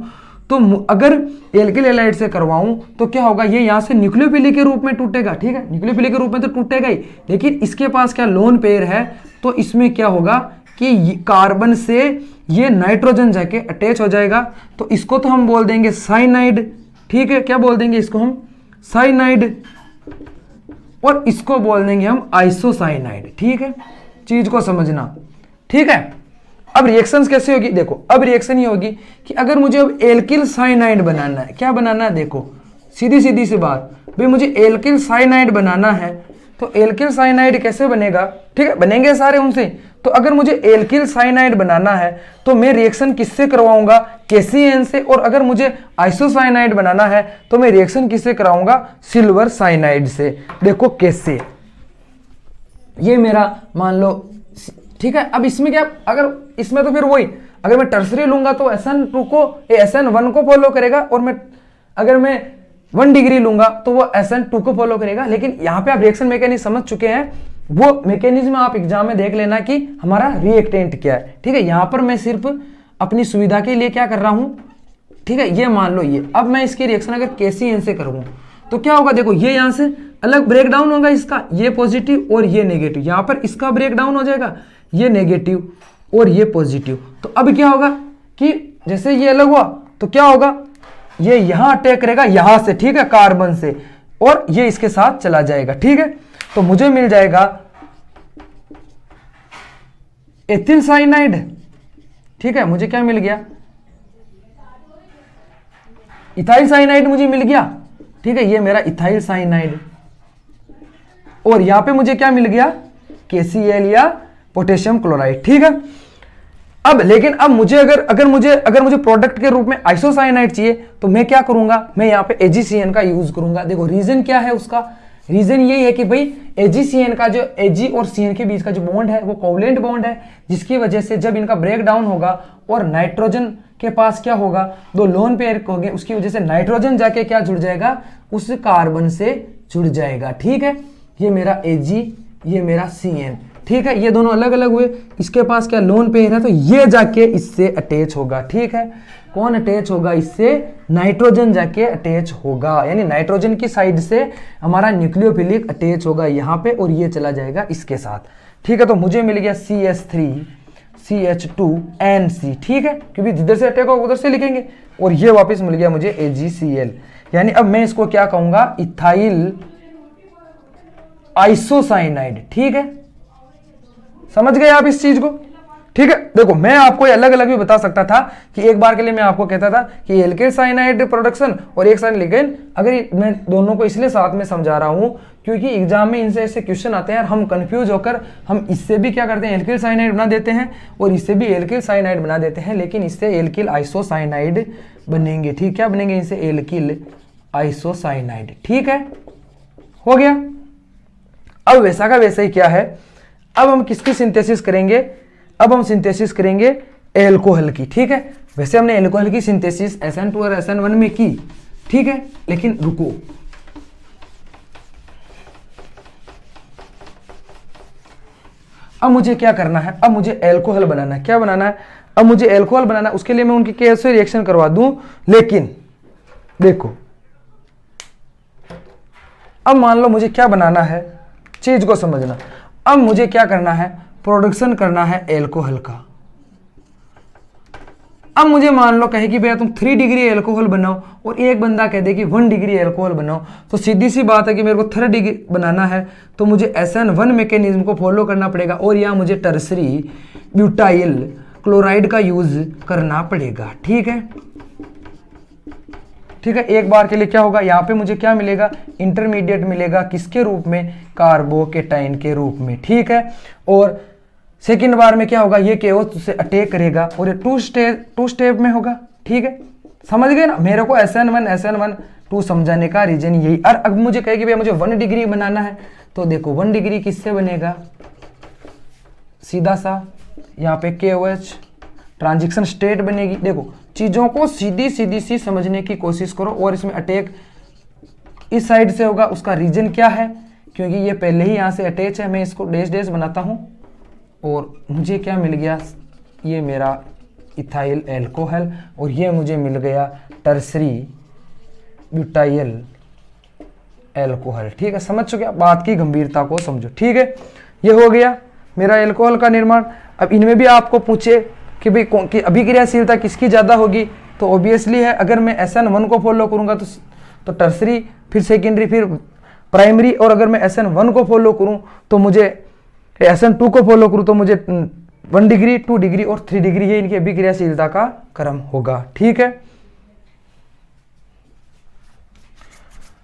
तो अगर एल्किल हैलाइड से करवाऊं तो क्या होगा, ये यहां से न्यूक्लियोफिलिक के रूप में टूटेगा। ठीक है, न्यूक्लियोफिलिक के रूप में तो टूटेगा ही, लेकिन इसके पास क्या लोन पेयर है, तो इसमें क्या होगा कि कार्बन से ये नाइट्रोजन जाके अटैच हो जाएगा। तो इसको तो हम बोल देंगे साइनाइड। ठीक है, क्या बोल देंगे इसको हम, साइनाइड, और इसको बोल देंगे हम आइसोसाइनाइड। ठीक है, चीज को समझना। ठीक है, अब रिएक्शंस कैसे होगी, देखो, अब रिएक्शन ये होगी कि अगर मुझे अब एल्किल साइनाइड बनाना है, क्या बनाना है, देखो, सीधी सीधी सी बात भाई, मुझे एल्किल साइनाइड बनाना है तो एल्किल साइनाइड कैसे बनेगा, ठीक है, बनेंगे सारे उनसे। तो अगर मुझे एल्किल साइनाइड बनाना है तो मैं रिएक्शन किससे करवाऊंगा, KCN से। और अगर मुझे आइसोसाइनाइड बनाना है तो मैं रिएक्शन किससे कराऊंगा, सिल्वर साइनाइड से। देखो कैसे, ये मेरा मान लो। ठीक है, अब इसमें क्या, अगर इसमें तो फिर वही, अगर मैं टर्सरी लूंगा तो SN2 को SN1 को फॉलो करेगा, और मैं अगर मैं 1 डिग्री लूंगा तो वो SN2 को फॉलो करेगा। लेकिन यहाँ पे आप रिएक्शन मैकेनिज्म समझ चुके हैं, वो मैकेनिज्म आप एग्जाम में देख लेना कि हमारा रिएक्टेंट क्या है। ठीक है, यहाँ पर मैं सिर्फ अपनी सुविधा के लिए क्या कर रहा हूँ, ठीक है, ये मान लो ये, अब मैं इसकी रिएक्शन अगर KCN से करूँ तो क्या होगा, देखो, ये यहाँ से अलग ब्रेक डाउन होगा, इसका ये पॉजिटिव और ये नेगेटिव, यहाँ पर इसका ब्रेक डाउन हो जाएगा, ये नेगेटिव और ये पॉजिटिव। तो अब क्या होगा कि जैसे ये अलग हुआ तो क्या होगा, ये यहां अटैक करेगा यहां से, ठीक है, कार्बन से, और ये इसके साथ चला जाएगा। ठीक है, तो मुझे मिल जाएगा एथिल साइनाइड। ठीक है, मुझे क्या मिल गया, इथाइल साइनाइड मुझे मिल गया। ठीक है, ये मेरा इथाइल साइनाइड, और यहां पे मुझे क्या मिल गया, KCl या पोटेशियम क्लोराइड। ठीक है, अब लेकिन अब मुझे अगर मुझे प्रोडक्ट के रूप में आइसोसाइनाइड चाहिए तो मैं क्या करूंगा, मैं यहाँ पे AgCN का यूज करूंगा। देखो रीजन क्या है उसका, रीजन यही है कि भाई AgCN का जो Ag और CN के बीच का जो बॉन्ड है वो कोवलेंट बॉन्ड है, जिसकी वजह से जब इनका ब्रेक डाउन होगा और नाइट्रोजन के पास क्या होगा, 2 लोन पेयर होंगे, उसकी वजह से नाइट्रोजन जाके क्या जुड़ जाएगा, उस कार्बन से जुड़ जाएगा। ठीक है, ये मेरा Ag, ये मेरा Cn। ठीक है, ये दोनों अलग अलग हुए, इसके पास क्या लोन पेयर है, तो ये जाके इससे अटैच होगा। ठीक है, कौन अटैच होगा इससे, नाइट्रोजन जाके अटैच होगा, यानी नाइट्रोजन की साइड से हमारा न्यूक्लियोफिलिक अटैच होगा यहाँ पे, और ये चला जाएगा इसके साथ। ठीक है, तो मुझे मिल गया CH3CH2NC। ठीक है, क्योंकि जिधर से अटैक होगा उधर से लिखेंगे, और ये वापस मिल गया मुझे AgCl। यानी अब मैं इसको क्या कहूंगा, इथाइल आइसोसाइनाइड। ठीक है, समझ गए आप इस चीज को। ठीक है, देखो मैं आपको अलग अलग भी बता सकता था कि एक बार के लिए मैं आपको कहता था कि एल्किल साइनाइड प्रोडक्शन और एक साइड, लेकिन अगर मैं दोनों को इसलिए साथ में समझा रहा हूं क्योंकि एग्जाम में इनसे ऐसे क्वेश्चन आते हैं और हम कंफ्यूज होकर हम इससे भी क्या करते हैं, एल्किल साइनाइड बना देते हैं, और इससे भी एल्किल साइनाइड बना देते हैं, लेकिन इससे एल्किल आइसोसाइनाइड बनेंगे। ठीक, क्या बनेंगे इनसे, एल्किल आइसोसाइनाइड। ठीक है, हो गया। अब वैसा का वैसा ही क्या है, अब हम किसकी सिंथेसिस करेंगे, अब हम सिंथेसिस करेंगे एल्कोहल की। ठीक है, वैसे हमने एल्कोहल की सिंथेसिस SN2 और SN1 में की। ठीक है, लेकिन रुको, अब मुझे क्या करना है, अब मुझे एल्कोहल बनाना है। क्या बनाना है, अब मुझे एल्कोहल बनाना है, उसके लिए मैं उनकी कैसे रिएक्शन करवा दूं। लेकिन देखो, अब मान लो मुझे क्या बनाना है, चीज को समझना। अब मुझे क्या करना है, प्रोडक्शन करना है एल्कोहल का। अब मुझे मान लो कहे कि भैया तुम 3 डिग्री एल्कोहल बनाओ, और एक बंदा कह दे कि 1 डिग्री एल्कोहल बनाओ, तो सीधी सी बात है कि मेरे को 3 डिग्री बनाना है, तो मुझे SN1 मैकेनिज्म को फॉलो करना पड़ेगा, और यहाँ मुझे टर्सरी ब्यूटाइल क्लोराइड का यूज करना पड़ेगा। ठीक है, ठीक है, एक बार के लिए क्या होगा, यहाँ पे मुझे क्या मिलेगा, इंटरमीडिएट मिलेगा, किसके रूप में, कार्बोकेटाइन के रूप में। ठीक है, और सेकेंड बार में क्या होगा, ये KO से अटैक करेगा, और ये टू स्टेप में होगा। ठीक है, समझ गए ना, मेरे को SN1 2 समझाने का रीजन यही। और अब मुझे कहेगी भैया मुझे 1 डिग्री बनाना है, तो देखो 1 डिग्री किससे बनेगा, सीधा सा यहाँ पे KOH ट्रांजिशन स्टेट बनेगी। देखो चीजों को सीधी सी समझने की कोशिश करो, और इसमें अटैक इस साइड से होगा, उसका रीजन क्या है, क्योंकि ये पहले ही यहाँ से अटैच है। मैं इसको डैश डैश बनाता हूँ, और मुझे क्या मिल गया, ये मेरा इथाइल एल्कोहल, और ये मुझे मिल गया टर्सरी ब्यूटाइल एल्कोहल। ठीक है, समझ चुके, बात की गंभीरता को समझो। ठीक है, ये हो गया मेरा एल्कोहल का निर्माण। अब इनमें भी आपको पूछे कि भाई कि अभिक्रियाशीलता किसकी ज़्यादा होगी, तो ऑब्वियसली है अगर मैं SN1 को फॉलो करूँगा तो टर्सरी, फिर सेकेंडरी, फिर प्राइमरी, और अगर मैं SN1 को फॉलो करूँ तो मुझे SN2 को फॉलो करूँ तो मुझे 1 डिग्री 2 डिग्री और 3 डिग्री, ये इनकी अभिक्रियाशीलता का क्रम होगा। ठीक है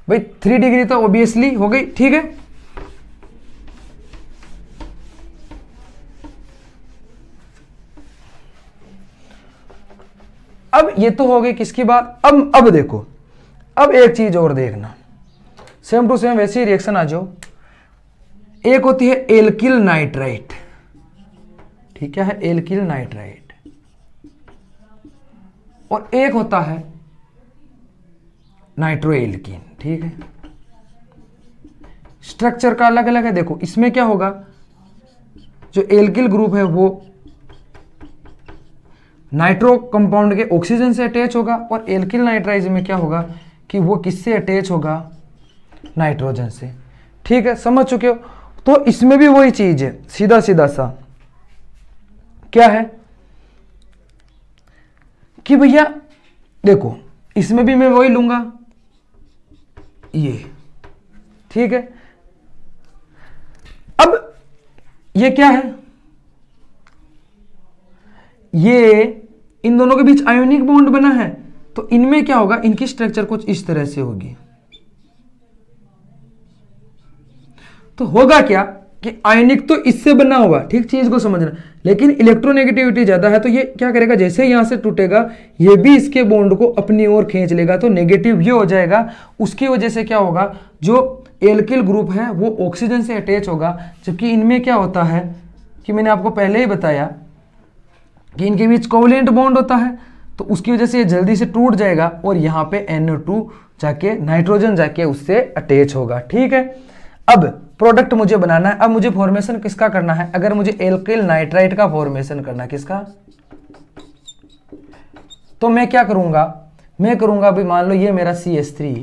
भाई, 3 डिग्री तो ऑब्वियसली हो गई। ठीक है, अब ये तो हो गई किसकी बात। अब देखो, अब एक चीज और देखना, सेम टू सेम वैसी रिएक्शन आ जाओ। एक होती है एल्किल नाइट्राइट, ठीक है, एल्किल नाइट्राइट, और एक होता है नाइट्रोएल्कीन। ठीक है, स्ट्रक्चर का अलग अलग है। देखो इसमें क्या होगा, जो एल्किल ग्रुप है वो नाइट्रो कंपाउंड के ऑक्सीजन से अटैच होगा, और एल्किल नाइट्राइड में क्या होगा कि वो किससे अटैच होगा, नाइट्रोजन से। ठीक है, समझ चुके हो। तो इसमें भी वही चीज है, सीधा सा क्या है कि भैया देखो, इसमें भी मैं वही लूंगा, ये। ठीक है, अब ये क्या है, ये इन दोनों के बीच आयोनिक बॉन्ड बना है, तो इनमें क्या होगा, इनकी स्ट्रक्चर कुछ इस तरह से होगी। तो होगा क्या कि आयनिक तो इससे बना होगा, ठीक, चीज को समझना, लेकिन इलेक्ट्रोनेगेटिविटी ज्यादा है, तो ये क्या करेगा, जैसे यहां से टूटेगा ये भी इसके बॉन्ड को अपनी ओर खींच लेगा, तो नेगेटिव ये हो जाएगा। उसकी वजह से क्या होगा, जो एल्किल ग्रुप है वो ऑक्सीजन से अटैच होगा, जबकि इनमें क्या होता है कि मैंने आपको पहले ही बताया कि इनके बीच कोवलेंट बॉन्ड होता है, तो उसकी वजह से ये जल्दी से टूट जाएगा और यहाँ पे NO2 जाके नाइट्रोजन जाके उससे अटैच होगा। ठीक है, अब प्रोडक्ट मुझे बनाना है। अब मुझे फॉर्मेशन किसका करना है? अगर मुझे एल्किल नाइट्राइट का फॉर्मेशन करना है, किसका? तो मैं क्या करूंगा? मैं करूंगा अभी मान लो ये मेरा CH3,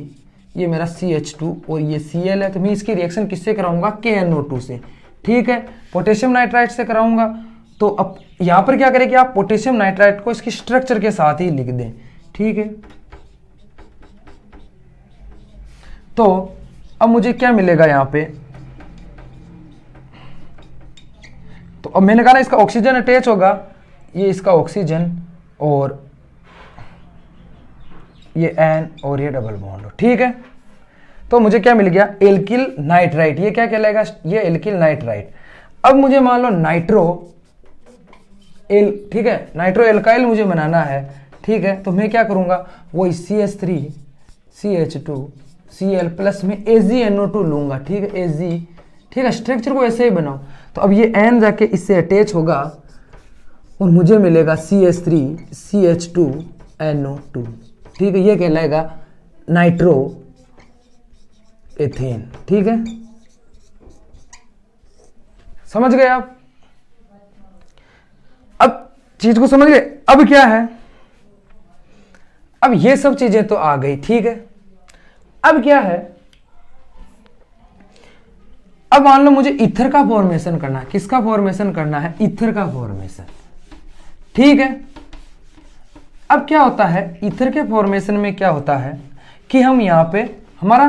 ये मेरा CH2 और ये Cl है, तो मैं इसकी रिएक्शन किससे कराऊंगा? KNO2 से। ठीक है, पोटेशियम नाइट्राइट से कराऊंगा। तो अब यहां पर क्या करें कि आप पोटेशियम नाइट्राइट को इसकी स्ट्रक्चर के साथ ही लिख दें। ठीक है, तो अब मुझे क्या मिलेगा यहां पे? तो अब मैंने कहा ना इसका ऑक्सीजन अटैच होगा, ये इसका ऑक्सीजन और ये N और ये डबल बॉन्ड। ठीक है, तो मुझे क्या मिल गया? Alkyl nitrite. ये क्या कहलाएगा? ये एल्किल नाइट्राइट। अब मुझे मान लो ठीक है, नाइट्रो एल्काइल मुझे बनाना है। ठीक है, तो मैं क्या करूंगा? वही CH3 CH2 Cl प्लस में AgNO2 लूंगा। ठीक है, Ag। ठीक है, स्ट्रक्चर को ऐसे ही बनाओ। तो अब ये N जाके इससे अटैच होगा और मुझे मिलेगा CH3 CH2 NO2। ठीक है, ये कहलाएगा नाइट्रो एथेन। ठीक है, समझ गए आप? अब चीज को समझ गए? अब क्या है? अब ये सब चीजें तो आ गई। ठीक है, अब क्या है? अब मान लो मुझे ईथर का फॉर्मेशन करना है। किसका फॉर्मेशन करना है? ईथर का फॉर्मेशन। ठीक है, अब क्या होता है ईथर के फॉर्मेशन में? क्या होता है कि हम यहां पे हमारा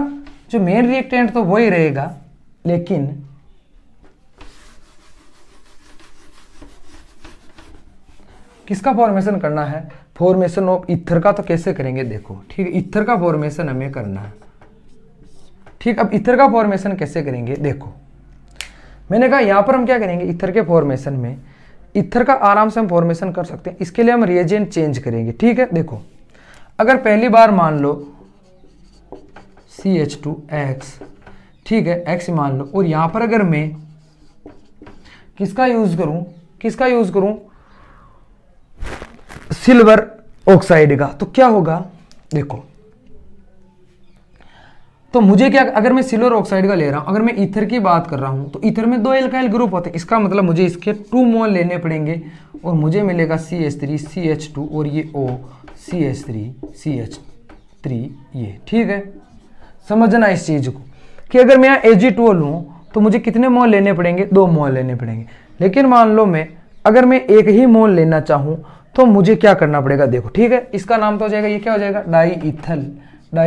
जो मेन रिएक्टेंट तो वही रहेगा, लेकिन किसका फॉर्मेशन करना है? फॉर्मेशन ऑफ ईथर का। तो कैसे करेंगे देखो। ठीक है, ईथर का फॉर्मेशन हमें करना है। ठीक, अब ईथर का फॉर्मेशन कैसे करेंगे देखो। मैंने कहा यहां पर हम क्या करेंगे? ईथर के फॉर्मेशन में ईथर का आराम से हम फॉर्मेशन कर सकते हैं। इसके लिए हम रिएजेंट चेंज करेंगे। ठीक है, देखो अगर पहली बार मान लो CH2X, ठीक है, X मान लो, और यहां पर अगर मैं किसका यूज करूं? सिल्वर ऑक्साइड का। तो क्या होगा देखो, तो मुझे क्या, अगर मैं सिल्वर ऑक्साइड का ले रहा हूं, अगर मैं ईथर की बात कर रहा हूं, तो ईथर में 2 एल्काइल ग्रुप होते हैं। इसका मतलब मुझे इसके 2 मोल लेने पड़ेंगे और मुझे मिलेगा CH3 CH2 और ये O CH3 CH3 ये। ठीक है, समझना इस चीज को कि अगर मैं यहाँ Ag2 लूं तो मुझे कितने मोल लेने पड़ेंगे? 2 मोल लेने पड़ेंगे। लेकिन मान लो अगर मैं एक ही मोल लेना चाहूं तो मुझे क्या करना पड़ेगा देखो। ठीक है, इसका नाम तो हो जाएगा, ये क्या हो जाएगा? Die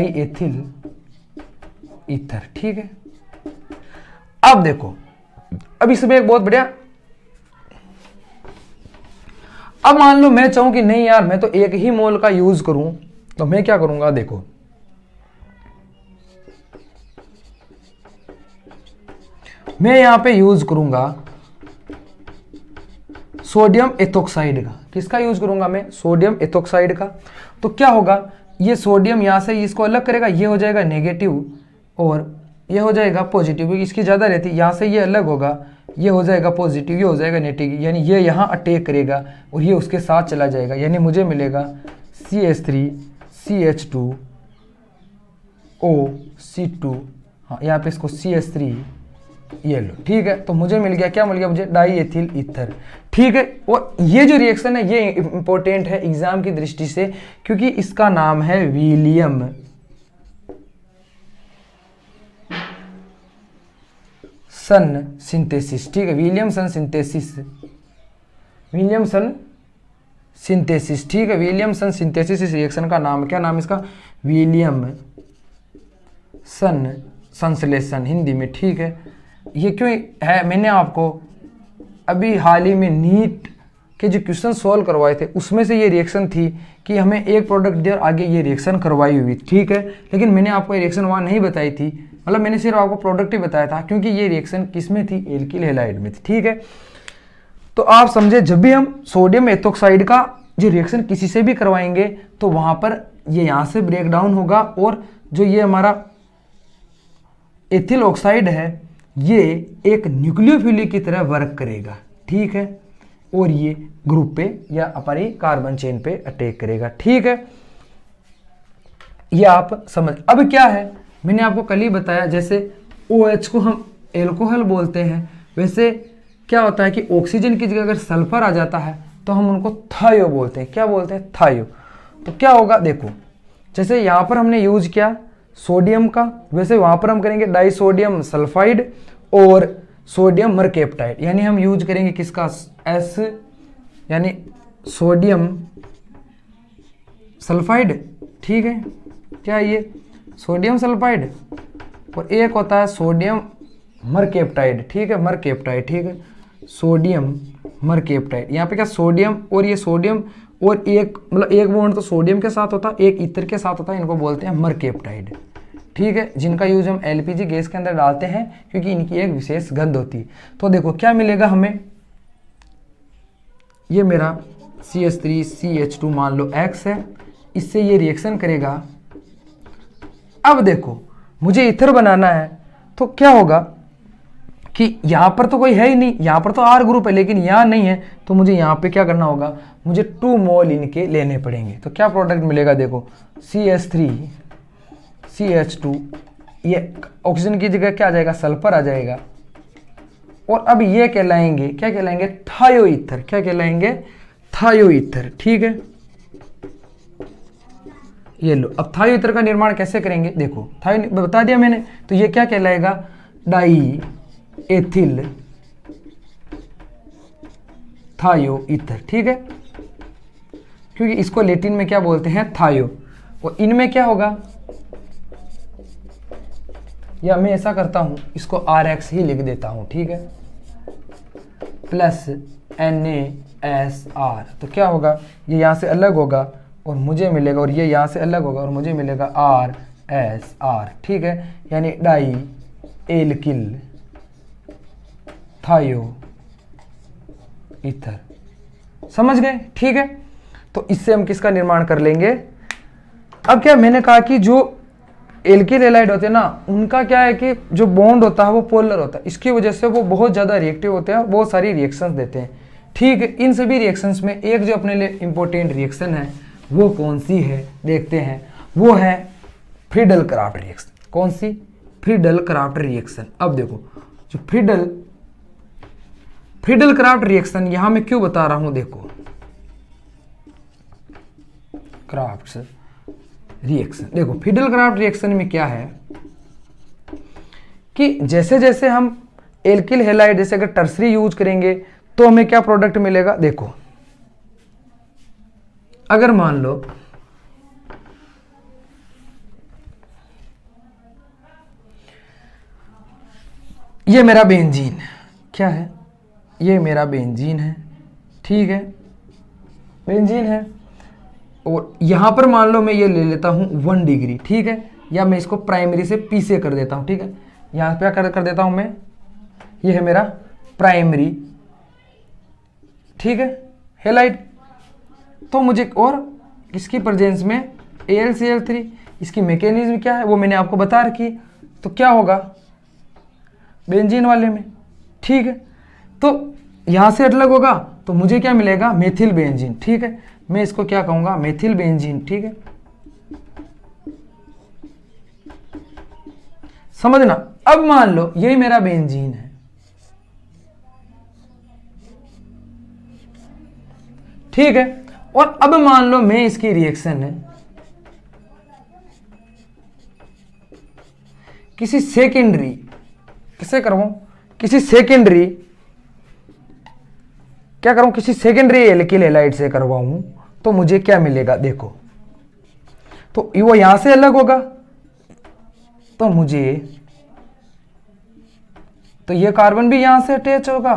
ethyl ether. ठीक है, अब देखो, अब इसमें एक बहुत बढ़िया, अब मान लो मैं चाहूं कि नहीं यार मैं तो एक ही मोल का यूज करूं, तो मैं क्या करूंगा देखो। मैं यहां पे यूज करूंगा सोडियम एथोक्साइड का। किसका यूज करूंगा मैं? सोडियम एथोक्साइड का। तो क्या होगा, ये सोडियम यहां से इसको अलग करेगा, ये हो जाएगा नेगेटिव और ये हो जाएगा पॉजिटिव, क्योंकि इसकी ज़्यादा रहती है। यहाँ से ये अलग होगा, ये हो जाएगा पॉजिटिव, ये हो जाएगा नेगेटिव, यानी ये यहाँ अटैक करेगा और ये उसके साथ चला जाएगा, यानी मुझे मिलेगा CH3 CH2 O C2। हाँ, यहाँ पे इसको CH3 ये लो। ठीक है, तो मुझे मिल गया, क्या मिल गया मुझे? Die ethyl ether. ठीक है, और ये जो रिएक्शन है ये इंपॉर्टेंट है एग्जाम की दृष्टि से, क्योंकि इसका नाम है विलियम सन सिंथेसिस। ठीक है, विलियमसन सिंथेसिस। ठीक है, विलियमसन सिंथेसिस इस रिएक्शन का नाम, क्या नाम इसका? विलियमसन संश्लेषण हिंदी में। ठीक है, ये क्यों है? मैंने आपको अभी हाल ही में नीट के जो क्वेश्चन सॉल्व करवाए थे उसमें से ये रिएक्शन थी कि हमें एक प्रोडक्ट दिया और आगे ये रिएक्शन करवाई हुई। ठीक है, लेकिन मैंने आपको ये रिएक्शन वहाँ नहीं बताई थी, मतलब मैंने सिर्फ आपको प्रोडक्ट ही बताया था, क्योंकि ये रिएक्शन किस में थी? एल्किल हैलाइड में थी। ठीक है, तो आप समझे, जब भी हम सोडियम एथोक्साइड का जो रिएक्शन किसी से भी करवाएंगे तो वहाँ पर ये यहाँ से ब्रेक डाउन होगा और जो ये हमारा एथिल ऑक्साइड है ये एक न्यूक्लियोफिली की तरह वर्क करेगा। ठीक है, और ये ग्रुप पे या अपनी कार्बन चेन पे अटैक करेगा। ठीक है, ये आप समझ। अब क्या है, मैंने आपको कल ही बताया, जैसे OH को हम एल्कोहल बोलते हैं, वैसे क्या होता है कि ऑक्सीजन की जगह अगर सल्फर आ जाता है तो हम उनको थायो बोलते हैं। क्या बोलते हैं? थायो। तो क्या होगा देखो, जैसे यहाँ पर हमने यूज किया सोडियम का, वैसे वहाँ पर हम करेंगे डाइसोडियम सल्फाइड और सोडियम मरकेप्टाइड, यानी हम यूज करेंगे किसका? एस, यानी सोडियम सल्फाइड। ठीक है, क्या है ये? Sodium sulphide. और एक होता है सोडियम मरकेप्टाइड। ठीक है, मरकेप्टाइड। ठीक है, सोडियम मरकेप्टाइड। यहाँ पे क्या सोडियम और ये सोडियम और एक मतलब एक बॉन्ड तो सोडियम के साथ होता है, एक ईथर के साथ होता है, इनको बोलते हैं मरकेप्टाइड। ठीक है, जिनका यूज हम LPG गैस के अंदर डालते हैं क्योंकि इनकी एक विशेष गंध होती है। तो देखो क्या मिलेगा हमें, ये मेरा CH3CH2 मान लो X है, इससे ये रिएक्शन करेगा। अब देखो मुझे ईथर बनाना है, तो क्या होगा कि यहाँ पर तो कोई है ही नहीं, यहाँ पर तो R ग्रुप है लेकिन यहाँ नहीं है, तो मुझे यहाँ पे क्या करना होगा, मुझे 2 मोल इनके लेने पड़ेंगे। तो क्या प्रोडक्ट मिलेगा देखो, CH3CH2, ये ऑक्सीजन की जगह क्या आ जाएगा? सल्फर आ जाएगा। और अब ये कहलाएंगे, क्या कहलाएंगे? थायो ईथर। क्या कहलाएंगे? थायो ईथर। ठीक है, ये लो। अब थायो ईथर का निर्माण कैसे करेंगे देखो, थायो बता दिया मैंने। तो ये क्या कहलाएगा? डाई एथिल थायो ईथर। ठीक है, क्योंकि इसको लैटिन में क्या बोलते हैं? थायो। और इनमें क्या होगा, या मैं ऐसा करता हूं, इसको RX ही लिख देता हूं। ठीक है, प्लस NaSR। तो क्या होगा, ये यहाँ से अलग होगा और मुझे मिलेगा, और ये यहाँ से अलग होगा और मुझे मिलेगा RSR। ठीक है, यानी डाई एल्किल थायो ईथर। समझ गए? ठीक है, तो इससे हम किसका निर्माण कर लेंगे? अब क्या मैंने कहा कि जो एल्किल हैलाइड होते हैं ना, उनका क्या है कि जो बॉन्ड होता है वो पोलर होता है, इसकी वजह से वो बहुत ज़्यादा रिएक्टिव होते हैं, बहुत सारी रिएक्शंस देते हैं। ठीक है, इन सभी रिएक्शंस में एक जो अपने लिए इंपॉर्टेंट रिएक्शन है वो कौन सी है देखते हैं, वो है फ्रीडल क्राफ्ट रिएक्शन। कौन सी? Friedel craft reaction. अब देखो जो फ्रीडल क्राफ्ट रिएक्शन यहां मैं क्यों बता रहा हूं, देखो क्राफ्ट रिएक्शन। देखो फ्रीडल क्राफ्ट रिएक्शन में क्या है कि जैसे जैसे हम एल्किल हैलाइड, जैसे अगर टर्सरी यूज करेंगे तो हमें क्या प्रोडक्ट मिलेगा देखो, अगर मान लो ये मेरा बेंजीन, क्या है? ये मेरा बेंजीन है। ठीक है, बेंजीन है, और यहां पर मान लो मैं ये ले लेता हूं 1 डिग्री। ठीक है, या मैं इसको प्राइमरी से P से कर देता हूं। ठीक है, यहां पे कर देता हूं मैं, ये है मेरा प्राइमरी। ठीक है, हैलाइड। तो मुझे और इसकी प्रेजेंस में AlCl3, इसकी मैकेनिज्म क्या है वो मैंने आपको बता रखी। तो क्या होगा बेंजीन वाले में? ठीक है, तो यहां से अलग होगा तो मुझे क्या मिलेगा? Methyl benzene. ठीक है, मैं इसको क्या कहूंगा? Methyl benzene. ठीक है, समझना। अब मान लो यही मेरा बेंजीन है। ठीक है, और अब मान लो मैं इसकी रिएक्शन है किसी सेकेंडरी, किसे करवाऊं? किसी सेकेंडरी, क्या करूं? किसी सेकेंडरी एल्किल हैलाइड से करवाऊं तो मुझे क्या मिलेगा देखो, तो वो यहां से अलग होगा तो मुझे, तो ये कार्बन भी यहां से अटैच होगा।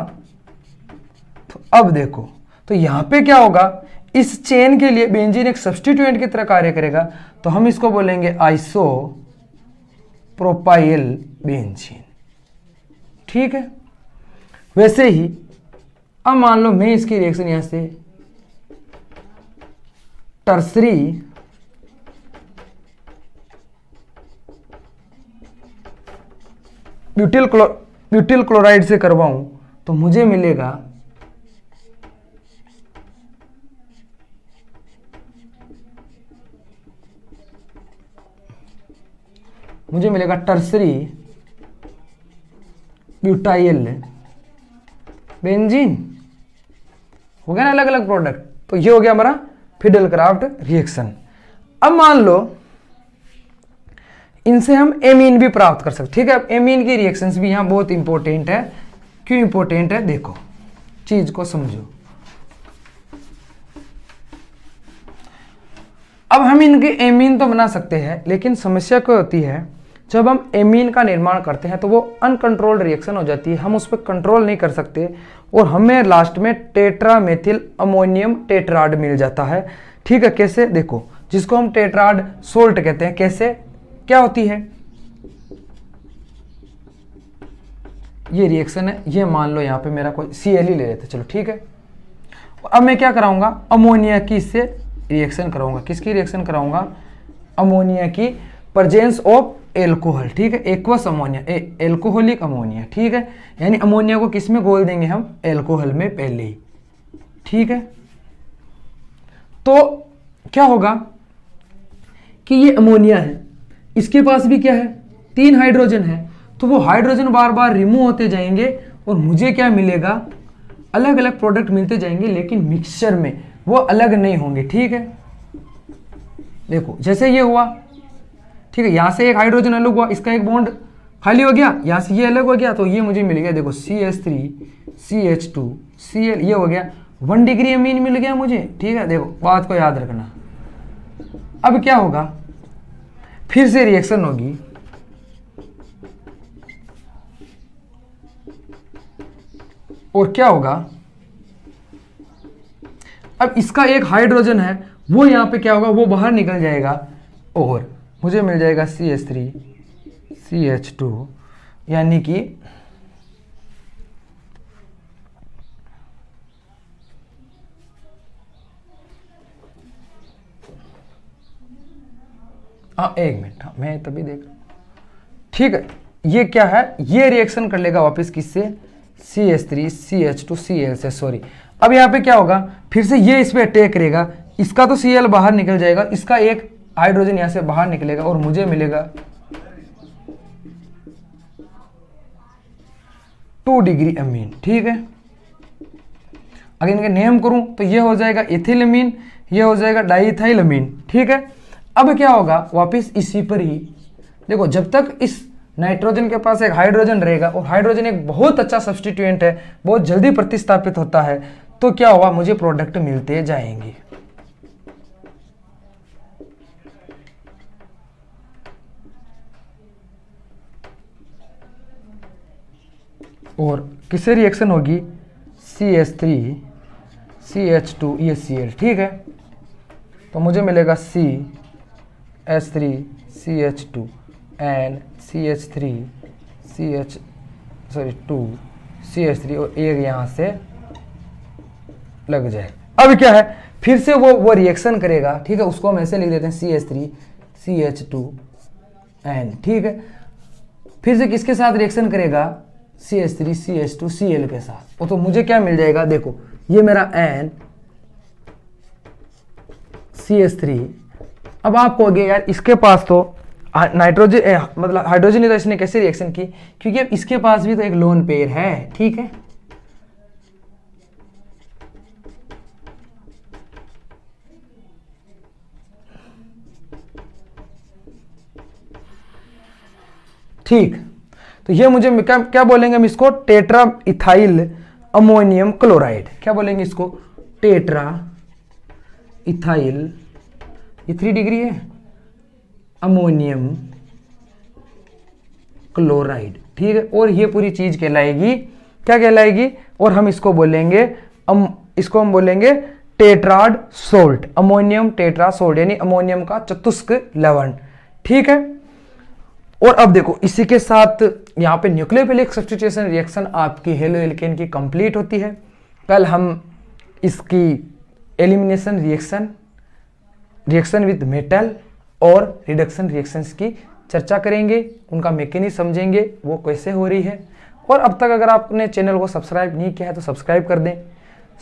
तो अब देखो, तो यहां पे क्या होगा, इस चेन के लिए बेंजीन एक सब्स्टिट्यूएंट की तरह कार्य करेगा, तो हम इसको बोलेंगे आइसो प्रोपाइल बेंजीन। ठीक है, वैसे ही अब मान लो मैं इसकी रिएक्शन यहां से टर्सरी ब्यूटिल क्लोराइड से करवाऊं तो मुझे मिलेगा मुझे मिलेगा टर्सरी ब्यूटाइल बेंजीन। हो गया ना अलग अलग प्रोडक्ट। तो ये हो गया हमारा फिडेल क्राफ्ट रिएक्शन। अब मान लो इनसे हम एमीन भी प्राप्त कर सकते, ठीक है। अब एमीन की रिएक्शंस भी यहां बहुत इंपॉर्टेंट है। क्यों इंपॉर्टेंट है, देखो चीज को समझो। अब हम इनके एमीन तो बना सकते हैं, लेकिन समस्या क्या होती है, जब हम एमीन का निर्माण करते हैं तो वो अनकंट्रोल्ड रिएक्शन हो जाती है, हम उस पर कंट्रोल नहीं कर सकते और हमें लास्ट में टेट्रामेथिल अमोनियम टेट्राड मिल जाता है, ठीक है। कैसे, देखो, जिसको हम टेट्राड सोल्ट कहते हैं। कैसे, क्या होती है, ये रिएक्शन है, ये मान लो यहाँ पे मेरा कोई Cl ही ले लेते, चलो ठीक है। अब मैं क्या कराऊंगा, अमोनिया की इससे रिएक्शन कराऊंगा। किसकी रिएक्शन कराऊंगा, अमोनिया की प्रेजेंस ऑफ एल्कोहल, ठीक है। एक्वस अमोनिया, एल्कोहलिक अमोनिया, ठीक है। यानी अमोनिया को किस में घोल देंगे हम, एल्कोहल में पहले ही, ठीक है। तो क्या होगा कि ये अमोनिया है, इसके पास भी क्या है, 3 हाइड्रोजन है, तो वो हाइड्रोजन बार बार रिमूव होते जाएंगे और मुझे क्या मिलेगा, अलग अलग प्रोडक्ट मिलते जाएंगे, लेकिन मिक्सचर में वो अलग नहीं होंगे, ठीक है। देखो जैसे ये हुआ, ठीक है, यहां से एक हाइड्रोजन अलग हुआ, इसका एक बॉन्ड खाली हो गया, यहां से ये अलग हो गया, तो ये मुझे मिल गया, देखो CH3 CH2 Cl, ये हो गया 1 डिग्री अमीन मिल गया मुझे, ठीक है। देखो बात को याद रखना। अब क्या होगा, फिर से रिएक्शन होगी, और क्या होगा, अब इसका एक हाइड्रोजन है, वो यहां पे क्या होगा, वो बाहर निकल जाएगा और मुझे मिल जाएगा CH3 CH2, यानी कि एक मिनट, मैं तभी देख रहा हूं, ठीक है। ये क्या है, ये रिएक्शन कर लेगा वापस किससे, CH3 CH2 Cl से, सॉरी। अब यहाँ पे क्या होगा, फिर से ये इस पे अटैक करेगा, इसका तो Cl बाहर निकल जाएगा, इसका एक हाइड्रोजन यहाँ से बाहर निकलेगा और मुझे मिलेगा 2 डिग्री अमीन, ठीक है। अगर इनके नेम करूं तो ये हो जाएगा इथिलअमीन, ये हो जाएगा डाइइथाइलअमीन, ठीक है। अब क्या होगा, वापस इसी पर ही देखो, जब तक इस नाइट्रोजन के पास एक हाइड्रोजन रहेगा, और हाइड्रोजन एक बहुत अच्छा सब्स्टिट्यूएंट है, बहुत जल्दी प्रतिस्थापित होता है, तो क्या होगा, मुझे प्रोडक्ट मिलते जाएंगे। और किससे रिएक्शन होगी, CH3 CH2 ये Cl, ठीक है। तो मुझे मिलेगा CH3 CH2 and CH3 2 CH3 और एक यहाँ से लग जाए। अब क्या है, फिर से वो रिएक्शन करेगा, ठीक है। उसको हम ऐसे लिख देते हैं CH3 CH2 एन, ठीक है। फिर से किसके साथ रिएक्शन करेगा, CH3 CH2 Cl के साथ। वो तो मुझे क्या मिल जाएगा, देखो ये मेरा N CH3। अब आप कहोगे यार इसके पास तो नाइट्रोजन मतलब हाइड्रोजन है, तो इसने कैसे रिएक्शन की, क्योंकि अब इसके पास भी तो एक लोन पेयर है, ठीक है। ठीक, तो ये मुझे क्या बोलेंगे हम इसको, टेट्रा इथाइल अमोनियम क्लोराइड। क्या बोलेंगे इसको, टेट्रा इथाइल, ये 3 डिग्री है, अमोनियम क्लोराइड, ठीक है। और ये पूरी चीज कहलाएगी, क्या कहलाएगी, और हम इसको बोलेंगे इसको हम बोलेंगे tetrad salt, ammonium tetra salt, यानी अमोनियम का चतुष्क लवण, ठीक है। और अब देखो इसी के साथ यहाँ पे न्यूक्लियोफिलिक सब्स्टिट्यूशन रिएक्शन आपकी हेलो एल्केन की कंप्लीट होती है। कल हम इसकी एलिमिनेशन रिएक्शन विद मेटल और रिडक्शन रिएक्शंस की चर्चा करेंगे, उनका मैकेनिज्म समझेंगे वो कैसे हो रही है। और अब तक अगर आपने चैनल को सब्सक्राइब नहीं किया है तो सब्सक्राइब कर दें,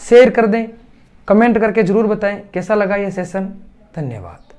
शेयर कर दें, कमेंट करके जरूर बताएं कैसा लगा ये सेशन। धन्यवाद।